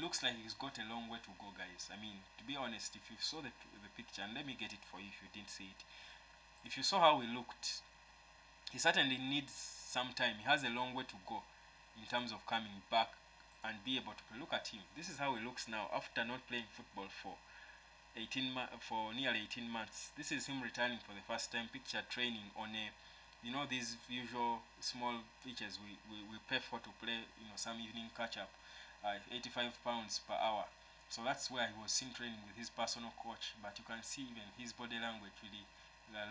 looks like he's got a long way to go, guys. I mean, to be honest, if you saw the picture, and let me get it for you if you didn't see it, if you saw how he looked, he certainly needs some time. He has a long way to go in terms of coming back and be able to look at him. This is how he looks now after not playing football for nearly 18 months. This is him returning for the first time, picture training on these usual small pitches we pay for to play, some evening catch up, 85 pounds per hour. So that's where he was seen training with his personal coach. But you can see even his body language really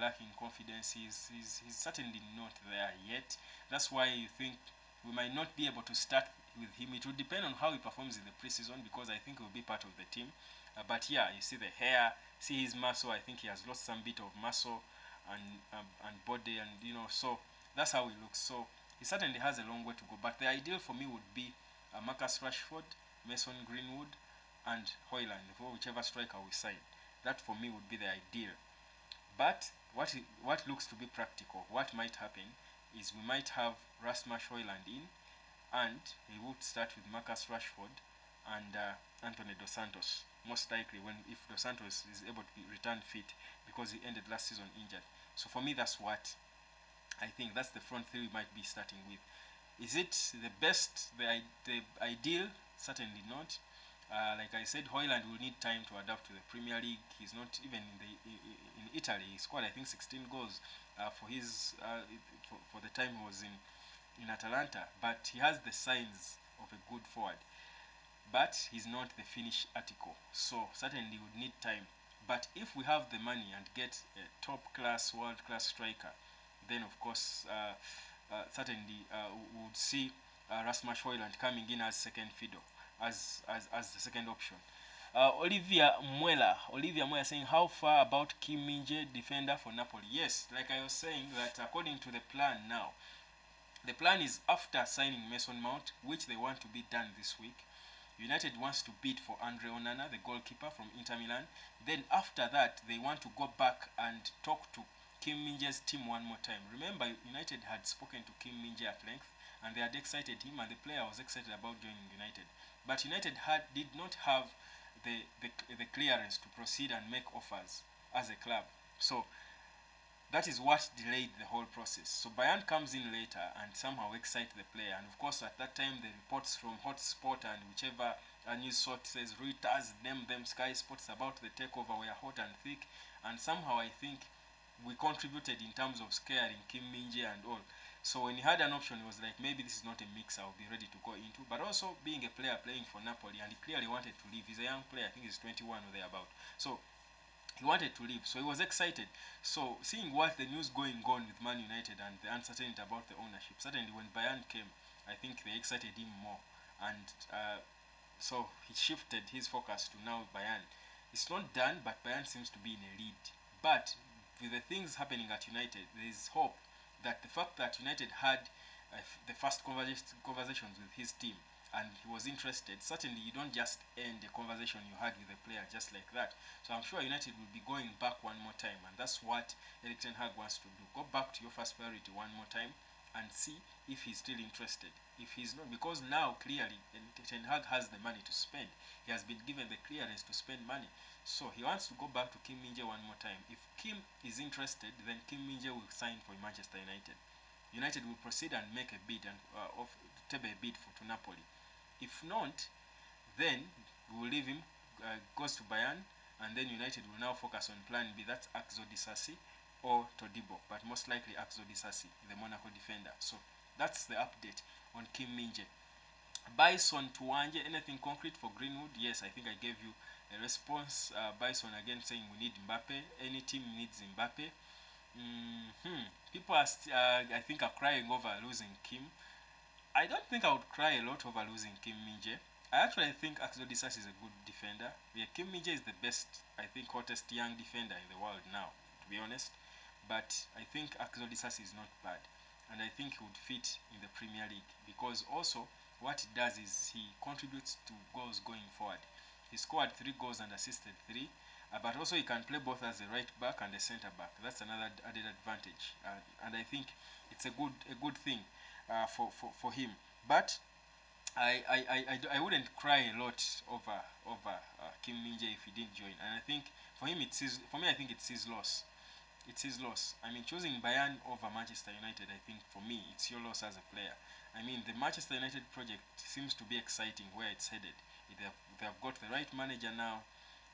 lacking confidence. He's certainly not there yet. That's why you think we might not be able to start with him. It will depend on how he performs in the preseason, because I think he will be part of the team. But yeah, you see the hair, see his muscle. I think he has lost some bit of muscle and body, and so that's how he looks. So he certainly has a long way to go. But the ideal for me would be Marcus Rashford, Mason Greenwood, and Højlund, for whichever striker we sign. That for me would be the ideal. But what looks to be practical, what might happen is we might have Rasmus Højlund in, and he would start with Marcus Rashford and Anthony Dos Santos, most likely if Dos Santos is able to be returned fit, because he ended last season injured. So for me, that's what I think. That's the front three we might be starting with. Is it the best, the ideal? Certainly not. Like I said, Højlund will need time to adapt to the Premier League. He's not even in Italy. He scored, I think, 16 goals for the time he was in Atalanta. But he has the signs of a good forward. But he's not the finished article. So certainly would need time. But if we have the money and get a top-class, world-class striker, then of course certainly we would see Rasmus Højlund coming in as second fiddle, as the second option. Olivia Muela saying, how far about Kim Min-jae, defender for Napoli? Yes, like I was saying, that according to the plan now, the plan is after signing Mason Mount, which they want to be done this week. United wants to bid for Andre Onana, the goalkeeper from Inter Milan. Then after that, they want to go back and talk to Kim Min-jae's team one more time. Remember, United had spoken to Kim Min-jae at length, and they had excited him, and the player was excited about joining United. But United did not have the clearance to proceed and make offers as a club. So that is what delayed the whole process. So Bayern comes in later and somehow excites the player. And of course, at that time, the reports from Hotspot and whichever news sort says Reuters, them Sky Sports about the takeover were hot and thick. And somehow I think we contributed in terms of scaring Kim Min-jae and all. So when he had an option, he was like, maybe this is not a mix I'll be ready to go into. But also being a player playing for Napoli, and he clearly wanted to leave. He's a young player, I think he's 21 or thereabout. So He wanted to leave, so he was excited. So seeing what the news going on with Man United and the uncertainty about the ownership, certainly when Bayern came, I think they excited him more, and so he shifted his focus to now Bayern. It's not done, but Bayern seems to be in a lead. But with the things happening at United, there is hope that the fact that United had the first conversations with his team and he was interested, certainly you don't just end the conversation you had with a player just like that. So I'm sure United will be going back one more time, and that's what Erik Ten Hag wants to do. Go back to your first priority one more time and see if he's still interested. If he's not, because now clearly Ten Hag has the money to spend. He has been given the clearance to spend money. So he wants to go back to Kim Min-jae one more time. If Kim is interested, then Kim Min-jae will sign for Manchester United. United will proceed and make a bid and table a bid to Napoli. If not, then we will leave him, goes to Bayern, and then United will now focus on plan B. That's Axel Disasi or Todibo, but most likely Axel Disasi, the Monaco defender. So that's the update on Kim Min-jae. Bison Tuanje, anything concrete for Greenwood? Yes, I think I gave you a response. Bison again saying we need Mbappe. Any team needs Mbappe. People are, I think, are crying over losing Kim. I don't think I would cry a lot over losing Kim Min-jae. I actually think Axel Disasi is a good defender. Yeah, Kim Min-jae is the best, I think, hottest young defender in the world now, to be honest. But I think Axel Disasi is not bad, and I think he would fit in the Premier League because also what he does is he contributes to goals going forward. He scored 3 goals and assisted 3. But also he can play both as a right back and a centre back. That's another added advantage, and I think it's a good thing for him. But I wouldn't cry a lot over Kim Min-jae if he didn't join. And I think for him I think it's his loss. It's his loss. I mean, choosing Bayern over Manchester United, I think for me it's your loss as a player. I mean, the Manchester United project seems to be exciting where it's headed. They have got the right manager now.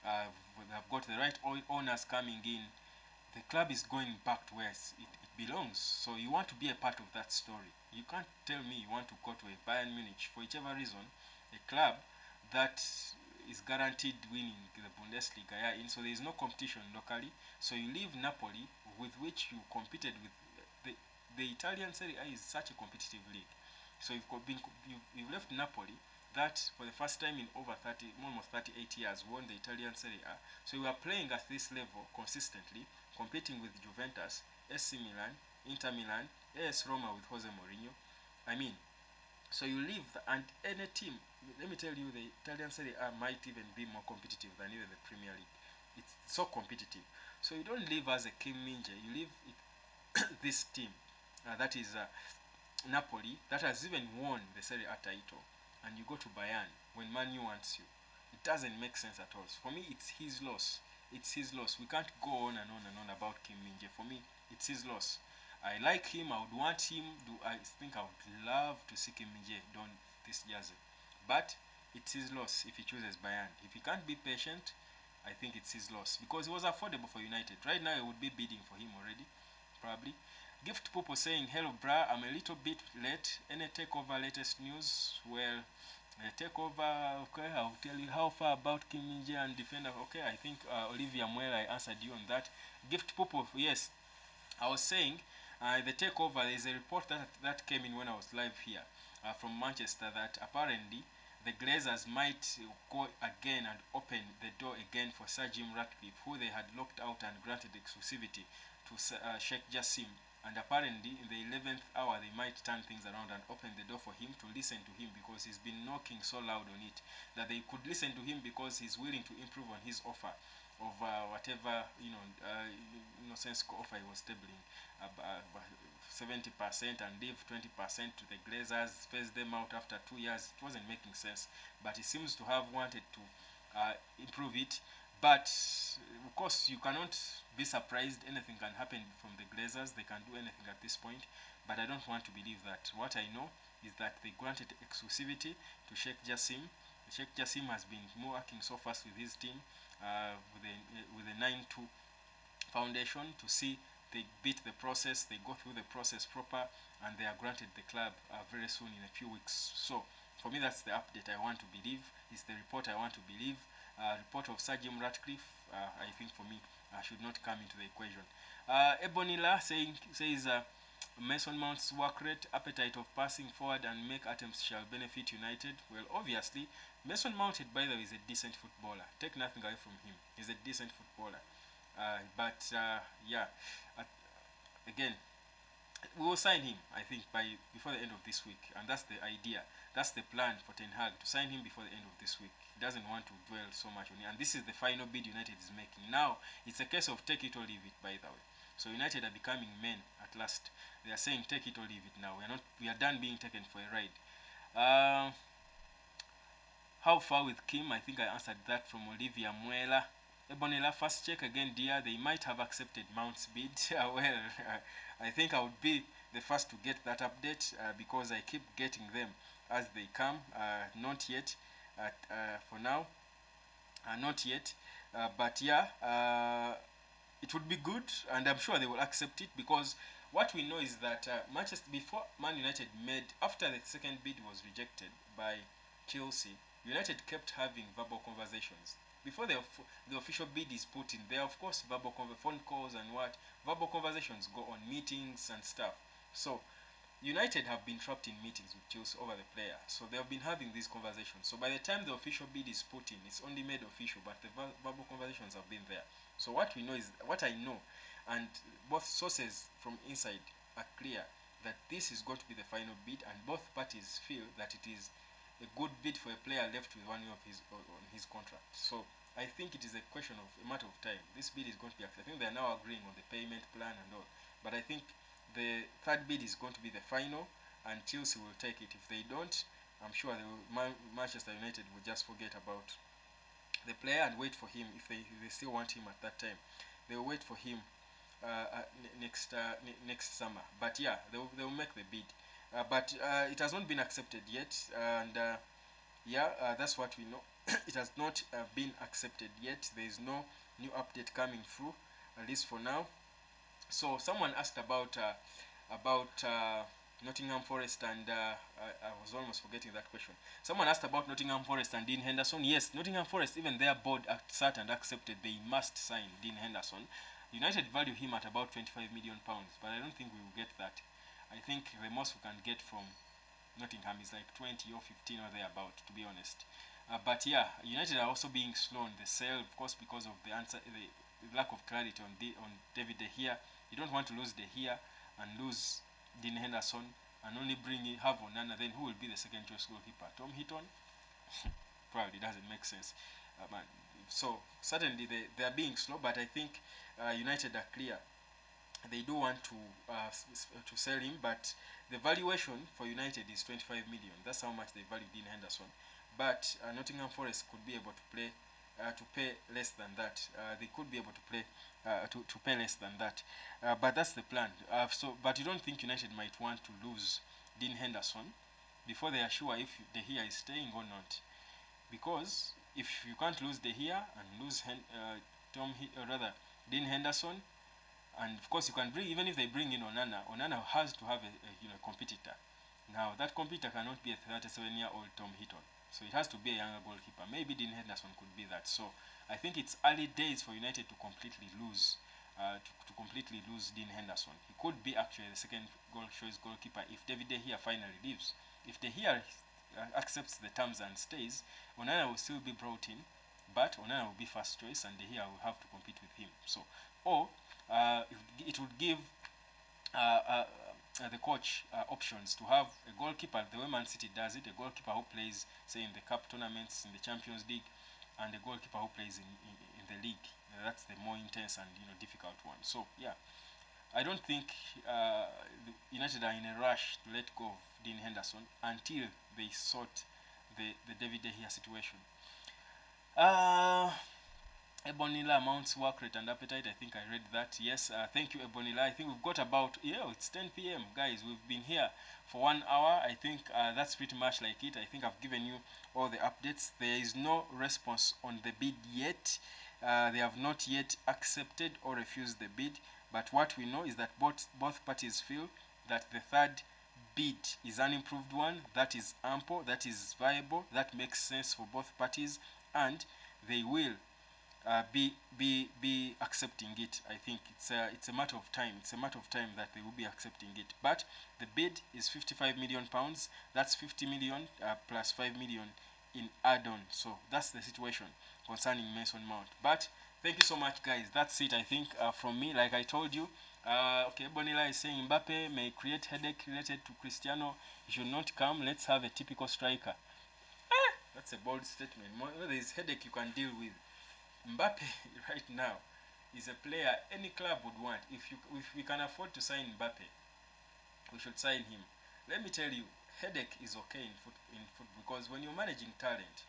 They've got the right owners coming in. The club is going back to where it belongs. So you want to be a part of that story. You can't tell me you want to go to a Bayern Munich for whichever reason, a club that is guaranteed winning the Bundesliga. So there is no competition locally. So you leave Napoli, with which you competed with. The Italian Serie A is such a competitive league. So you've left Napoli, that for the first time in almost 38 years, won the Italian Serie A. So you are playing at this level consistently, competing with Juventus, AC Milan, Inter Milan, AS Roma with Jose Mourinho. I mean, so you leave, and any team, let me tell you, the Italian Serie A might even be more competitive than even the Premier League. It's so competitive. So you don't leave as a Kim Min-jae, you leave this team, that is Napoli, that has even won the Serie A title, and you go to Bayern when Man U wants you. It doesn't make sense at all. So for me, it's his loss. It's his loss. We can't go on and on and on about Kim Min-jae. For me, it's his loss. I like him. I would want him. I think I would love to see Kim Min-jae don this jersey. But it's his loss if he chooses Bayern. If he can't be patient, I think it's his loss. Because he was affordable for United. Right now, I would be bidding for him already, probably. Gift Popo saying, hello brah, I'm a little bit late. Any takeover latest news? Well, takeover, okay, I'll tell you how far about Kim Min-jae and defender. Okay, I think Olivia Muel, I answered you on that. Gift Popo, yes, I was saying the takeover, there's a report that came in when I was live here from Manchester that apparently the Glazers might go again and open the door again for Sir Jim Ratcliffe, who they had locked out and granted exclusivity to Sheikh Jassim. And apparently in the 11th hour they might turn things around and open the door for him to listen to him, because he's been knocking so loud on it that they could listen to him because he's willing to improve on his offer of whatever sensible offer he was tabling, 70% and leave 20% to the Glazers, phase them out after 2 years. It wasn't making sense, but he seems to have wanted to improve it. But of course you cannot be surprised. Anything can happen from the Glazers. They can do anything at this point, but I don't want to believe that. What I know is that they granted exclusivity to Sheikh Jassim. Sheikh Jassim has been working so fast with his team with the 9-2 foundation to see they beat the process, they go through the process proper, and they are granted the club very soon in a few weeks. So for me, that's the update I want to believe. It's the report I want to believe. report of Sir Jim Ratcliffe, I think for me, should not come into the equation. Ebonila says Mason Mount's work rate, appetite of passing forward and make attempts shall benefit United. Well, obviously, Mason Mount, by the way, is a decent footballer. Take nothing away from him. He's a decent footballer. Again, we will sign him, I think, before the end of this week, and that's the idea. That's the plan for Ten Hag, to sign him before the end of this week. He doesn't want to dwell so much on it, and this is the final bid United is making. Now, it's a case of take it or leave it, by the way. So United are becoming men at last. They are saying take it or leave it now. We are done being taken for a ride. How far with Kim? I think I answered that from Olivia Muela. Ebonela, first check again, dear. They might have accepted Mount's bid. I think I would be the first to get that update because I keep getting them as they come. Not yet, for now. Not yet. But yeah, it would be good, and I'm sure they will accept it, because what we know is that Manchester, before Man United after the second bid was rejected by Chelsea, United kept having verbal conversations. Before the official bid is put in, there are of course verbal phone calls and verbal conversations go on, meetings and stuff. So United have been trapped in meetings with Chelsea over the player. So they have been having these conversations. So by the time the official bid is put in, it's only made official, but the verbal conversations have been there. So what I know, and both sources from inside are clear, that this is going to be the final bid, and both parties feel that it is a good bid for a player left with 1 year on his contract. So I think it is a matter of time. This bid is going to be accepted. I think they are now agreeing on the payment plan and all. But I think the third bid is going to be the final, and Chelsea will take it. If they don't, I'm sure Manchester United will just forget about the player and wait for him. If they still want him at that time, they will wait for him next summer. But yeah, they will make the bid. But it has not been accepted yet, and that's what we know. It has not been accepted yet. There is no new update coming through, at least for now. So someone asked about Nottingham Forest, and I was almost forgetting that question. Someone asked about Nottingham Forest and Dean Henderson. Yes, Nottingham Forest, even their board sat and accepted they must sign Dean Henderson. United value him at about £25 million, but I don't think we will get that. I think the most we can get from Nottingham is like 20 or 15 or thereabout, to be honest. But yeah, United are also being slow on the sale, of course, because of the lack of clarity on David De Gea. You don't want to lose De Gea and lose Dean Henderson and only have Onana. Then who will be the second choice goalkeeper? Tom Heaton? Probably doesn't make sense. So certainly they are being slow, but I think United are clear. They do want to sell him, but the valuation for United is 25 million. That's how much they value Dean Henderson. But Nottingham Forest could be able to pay less than that. They could be able to pay less than that. But that's the plan. But you don't think United might want to lose Dean Henderson before they are sure if De Gea is staying or not? Because if you can't lose De Gea and lose Dean Henderson, and of course you can even if they bring in Onana has to have a competitor. Now that competitor cannot be a 37-year-old Tom Heaton, so it has to be a younger goalkeeper. Maybe Dean Henderson could be that. So I think it's early days for United to completely lose Dean Henderson. He could be actually the second choice goalkeeper if David De Gea finally leaves. If De Gea accepts the terms and stays, Onana will still be brought in, but Onana will be first choice and De Gea will have to compete with him. So it would give the coach options to have a goalkeeper the way Man City does it, a goalkeeper who plays, say, in the cup tournaments, in the Champions League, and a goalkeeper who plays in the league. That's the more intense and difficult one. So yeah, I don't think United are in a rush to let go of Dean Henderson until they sort the David De Gea situation. Ebonila Mount's work rate and appetite. I think I read that. Yes, thank you, Ebonila. I think we've got it's 10 p.m. guys. We've been here for 1 hour. I think that's pretty much like it. I think I've given you all the updates. There is no response on the bid yet. They have not yet accepted or refused the bid. But what we know is that both parties feel that the third bid is an improved one, that is ample, that is viable, that makes sense for both parties, and they will be accepting it. I think it's a matter of time. It's a matter of time that they will be accepting it. But the bid is 55 million pounds. That's 50 million plus 5 million in add-on. So that's the situation concerning Mason Mount. But thank you so much, guys. That's it, I think, from me. Like I told you, okay, Bonilla is saying Mbappe may create headache related to Cristiano. He should not come. Let's have a typical striker. That's a bold statement. There is headache you can deal with. Mbappe right now is a player any club would want. If we can afford to sign Mbappe, we should sign him. Let me tell you, headache is okay in foot because when you're managing talent,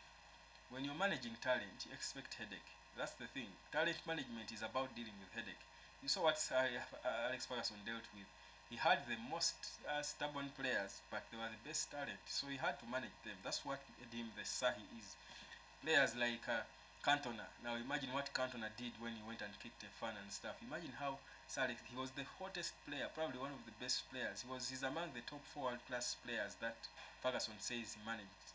you expect headache. That's the thing. Talent management is about dealing with headache. You saw what Alex Ferguson dealt with. He had the most stubborn players, but they were the best talent, so he had to manage them. That's what made him the star he is. Players like Cantona. Now imagine what Cantona did when he went and kicked a fan and stuff. Imagine how he was the hottest player, probably one of the best players. He's among the top 4 world-class players that Ferguson says he managed.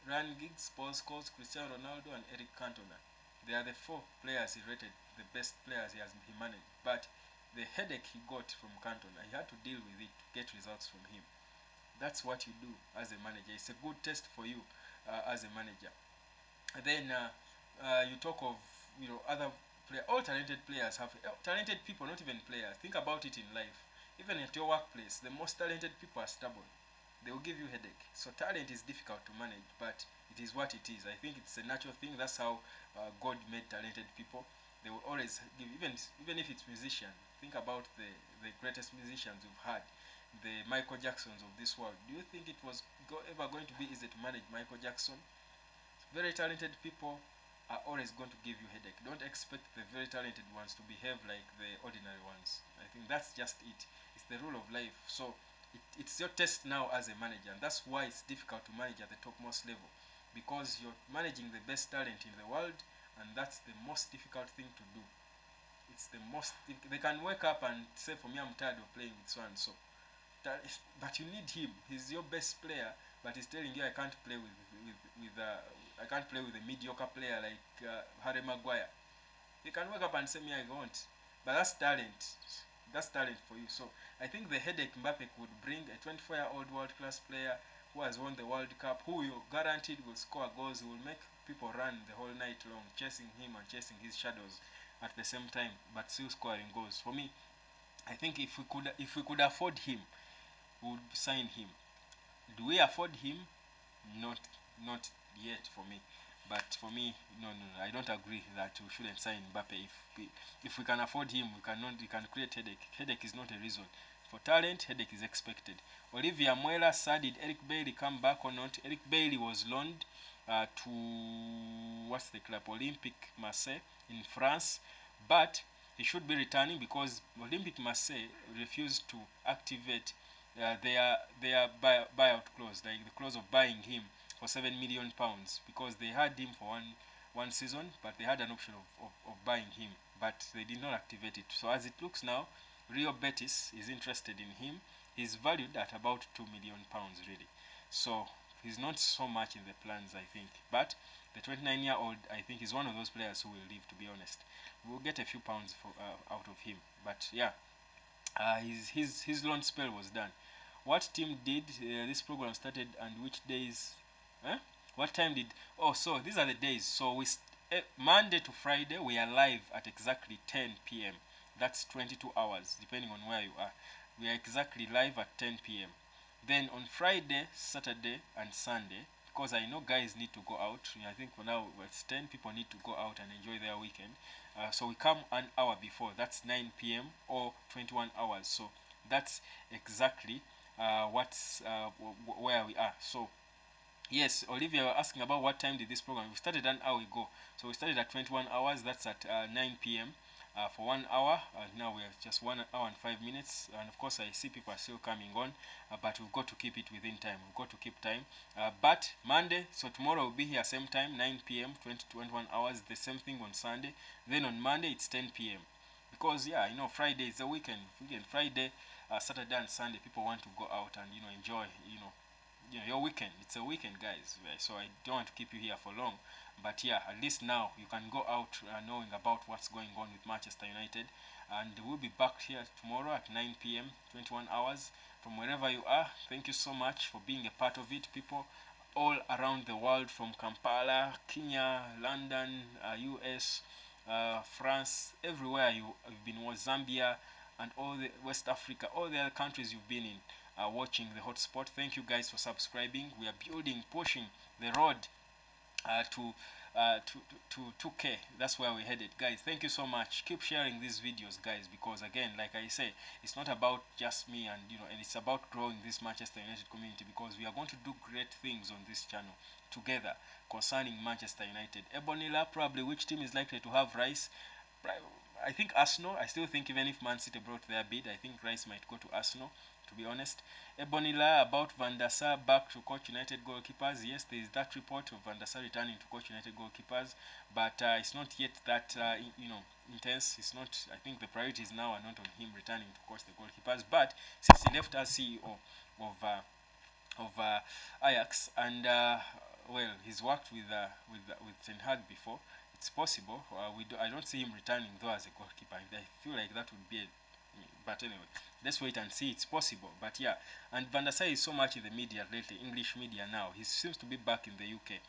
Ryan Giggs, Paul Scholes, Cristiano Ronaldo, and Erik Cantona. They are the 4 players he rated the best players he managed. But the headache he got from Cantona, he had to deal with it to get results from him. That's what you do as a manager. It's a good test for you as a manager. And then you talk of other players. All talented players have talented people, not even players. Think about it in life. Even at your workplace, the most talented people are stubborn. They will give you headache. So talent is difficult to manage, but it is what it is. I think it's a natural thing. That's how God made talented people. They will always give, even if it's musician. Think about the greatest musicians we've had, the Michael Jacksons of this world. Do you think it was ever going to be easy to manage Michael Jackson? Very talented people are always going to give you headache. Don't expect the very talented ones to behave like the ordinary ones. I think that's just it. It's the rule of life. So it's your test now as a manager, and that's why it's difficult to manage at the topmost level, because you're managing the best talent in the world, and that's the most difficult thing to do. It's the most. They can wake up and say, "For me, I'm tired of playing with so and so," but you need him. He's your best player, but he's telling you, "I can't play I can't play with a mediocre player like Harry Maguire." You can wake up and say, "Me, I won't," but that's talent. That's talent for you. So I think the headache Mbappe could bring, a 24-year-old world-class player who has won the World Cup, who you guaranteed will score goals, will make people run the whole night long, chasing him and chasing his shadows at the same time, but still scoring goals. For me, I think if we could afford him, we would sign him. Do we afford him? Not yet for me. But for me, no, I don't agree that we shouldn't sign Mbappe. If we can afford him, we can create headache. Headache is not a reason. For talent, headache is expected. Olivia Muela said, did Eric Bailly come back or not? Eric Bailly was loaned to what's the club? Olympique Marseille in France, but he should be returning because Olympique Marseille refused to activate their buyout clause, like the clause of buying him for £7 million, because they had him for one season, but they had an option of buying him, but they did not activate it. So as it looks now, Real Betis is interested in him. He's valued at about £2 million really. So he's not so much in the plans, I think. But the 29-year-old, I think, is one of those players who will leave, to be honest. We'll get a few pounds out of him. But yeah, his loan spell was done. What team did this program started and which days? What time did? Oh, so these are the days. So Monday to Friday we are live at exactly 10 p.m. That's 22 hours depending on where you are. We are exactly live at 10 p.m. Then on Friday, Saturday, and Sunday, because I know guys need to go out. I think for now it's 10 people need to go out and enjoy their weekend. So we come an hour before. That's 9 p.m. or 21 hours. So that's exactly where we are. So yes, Olivia, you're asking about what time did this program. We started an hour ago. So we started at 21 hours. That's at 9 p.m. For 1 hour. Now we are just 1 hour and 5 minutes. And of course, I see people are still coming on. But we've got to keep it within time. We've got to keep time. But Monday, so tomorrow we'll be here same time, 9 p.m., 20 to 21 hours. The same thing on Sunday. Then on Monday, it's 10 p.m. Because, yeah, Friday is the weekend. Friday, Saturday and Sunday, people want to go out and, enjoy, your weekend. It's a weekend, guys. So I don't want to keep you here for long. But yeah, at least now you can go out knowing about what's going on with Manchester United. And we'll be back here tomorrow at 9 p.m., 21 hours from wherever you are. Thank you so much for being a part of it, people all around the world, from Kampala, Kenya, London, US, France, everywhere you've been, Zambia, and all the West Africa, all the other countries you've been in, watching the hotspot. Thank you guys for subscribing. We are building, pushing the road to 2K. That's where we're headed, guys. Thank you so much. Keep sharing these videos, guys, because again, like I say, it's not about just me, and and it's about growing this Manchester United community, because we are going to do great things on this channel together concerning Manchester United. Ebonila, probably which team is likely to have Rice? I think Arsenal. I still think even if Man City brought their bid, I think Rice might go to Arsenal, to be honest. Ebonila, about Van der Sar back to coach United goalkeepers. Yes, there is that report of Van der Sar returning to coach United goalkeepers, but it's not yet that intense. It's not. I think the priorities now are not on him returning to coach the goalkeepers. But since he left as CEO of Ajax, and well, he's worked with Ten Hag before. It's possible. I don't see him returning though as a goalkeeper. I feel like that would be but anyway, let's wait and see. It's possible. But yeah, and Van der Sar is so much in the media lately, English media now. He seems to be back in the UK.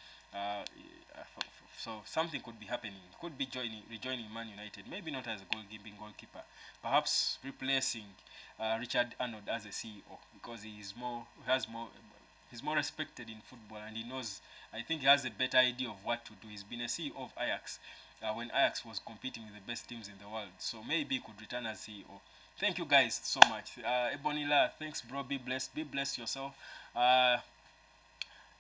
So something could be happening. Could be rejoining Man United. Maybe not as a goalkeeper. Perhaps replacing Richard Arnold as a CEO, because he's more respected in football, and he knows. I think he has a better idea of what to do. He's been a CEO of Ajax when Ajax was competing with the best teams in the world. So maybe he could return as CEO. Thank you guys so much. Ebonila, thanks, bro. Be blessed. Be blessed yourself.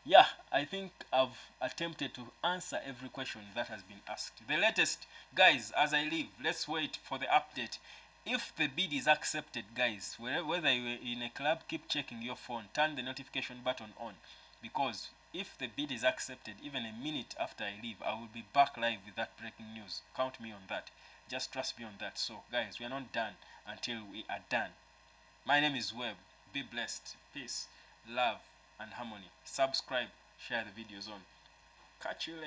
Yeah, I think I've attempted to answer every question that has been asked. The latest, guys, as I leave, let's wait for the update. If the bid is accepted, guys, whether you're in a club, keep checking your phone. Turn the notification button on, because if the bid is accepted, even a minute after I leave, I will be back live with that breaking news. Count me on that. Just trust me on that. So, guys, we are not done until we are done. My name is Webb. Be blessed. Peace, love, and harmony. Subscribe, share the videos on. Catch you later.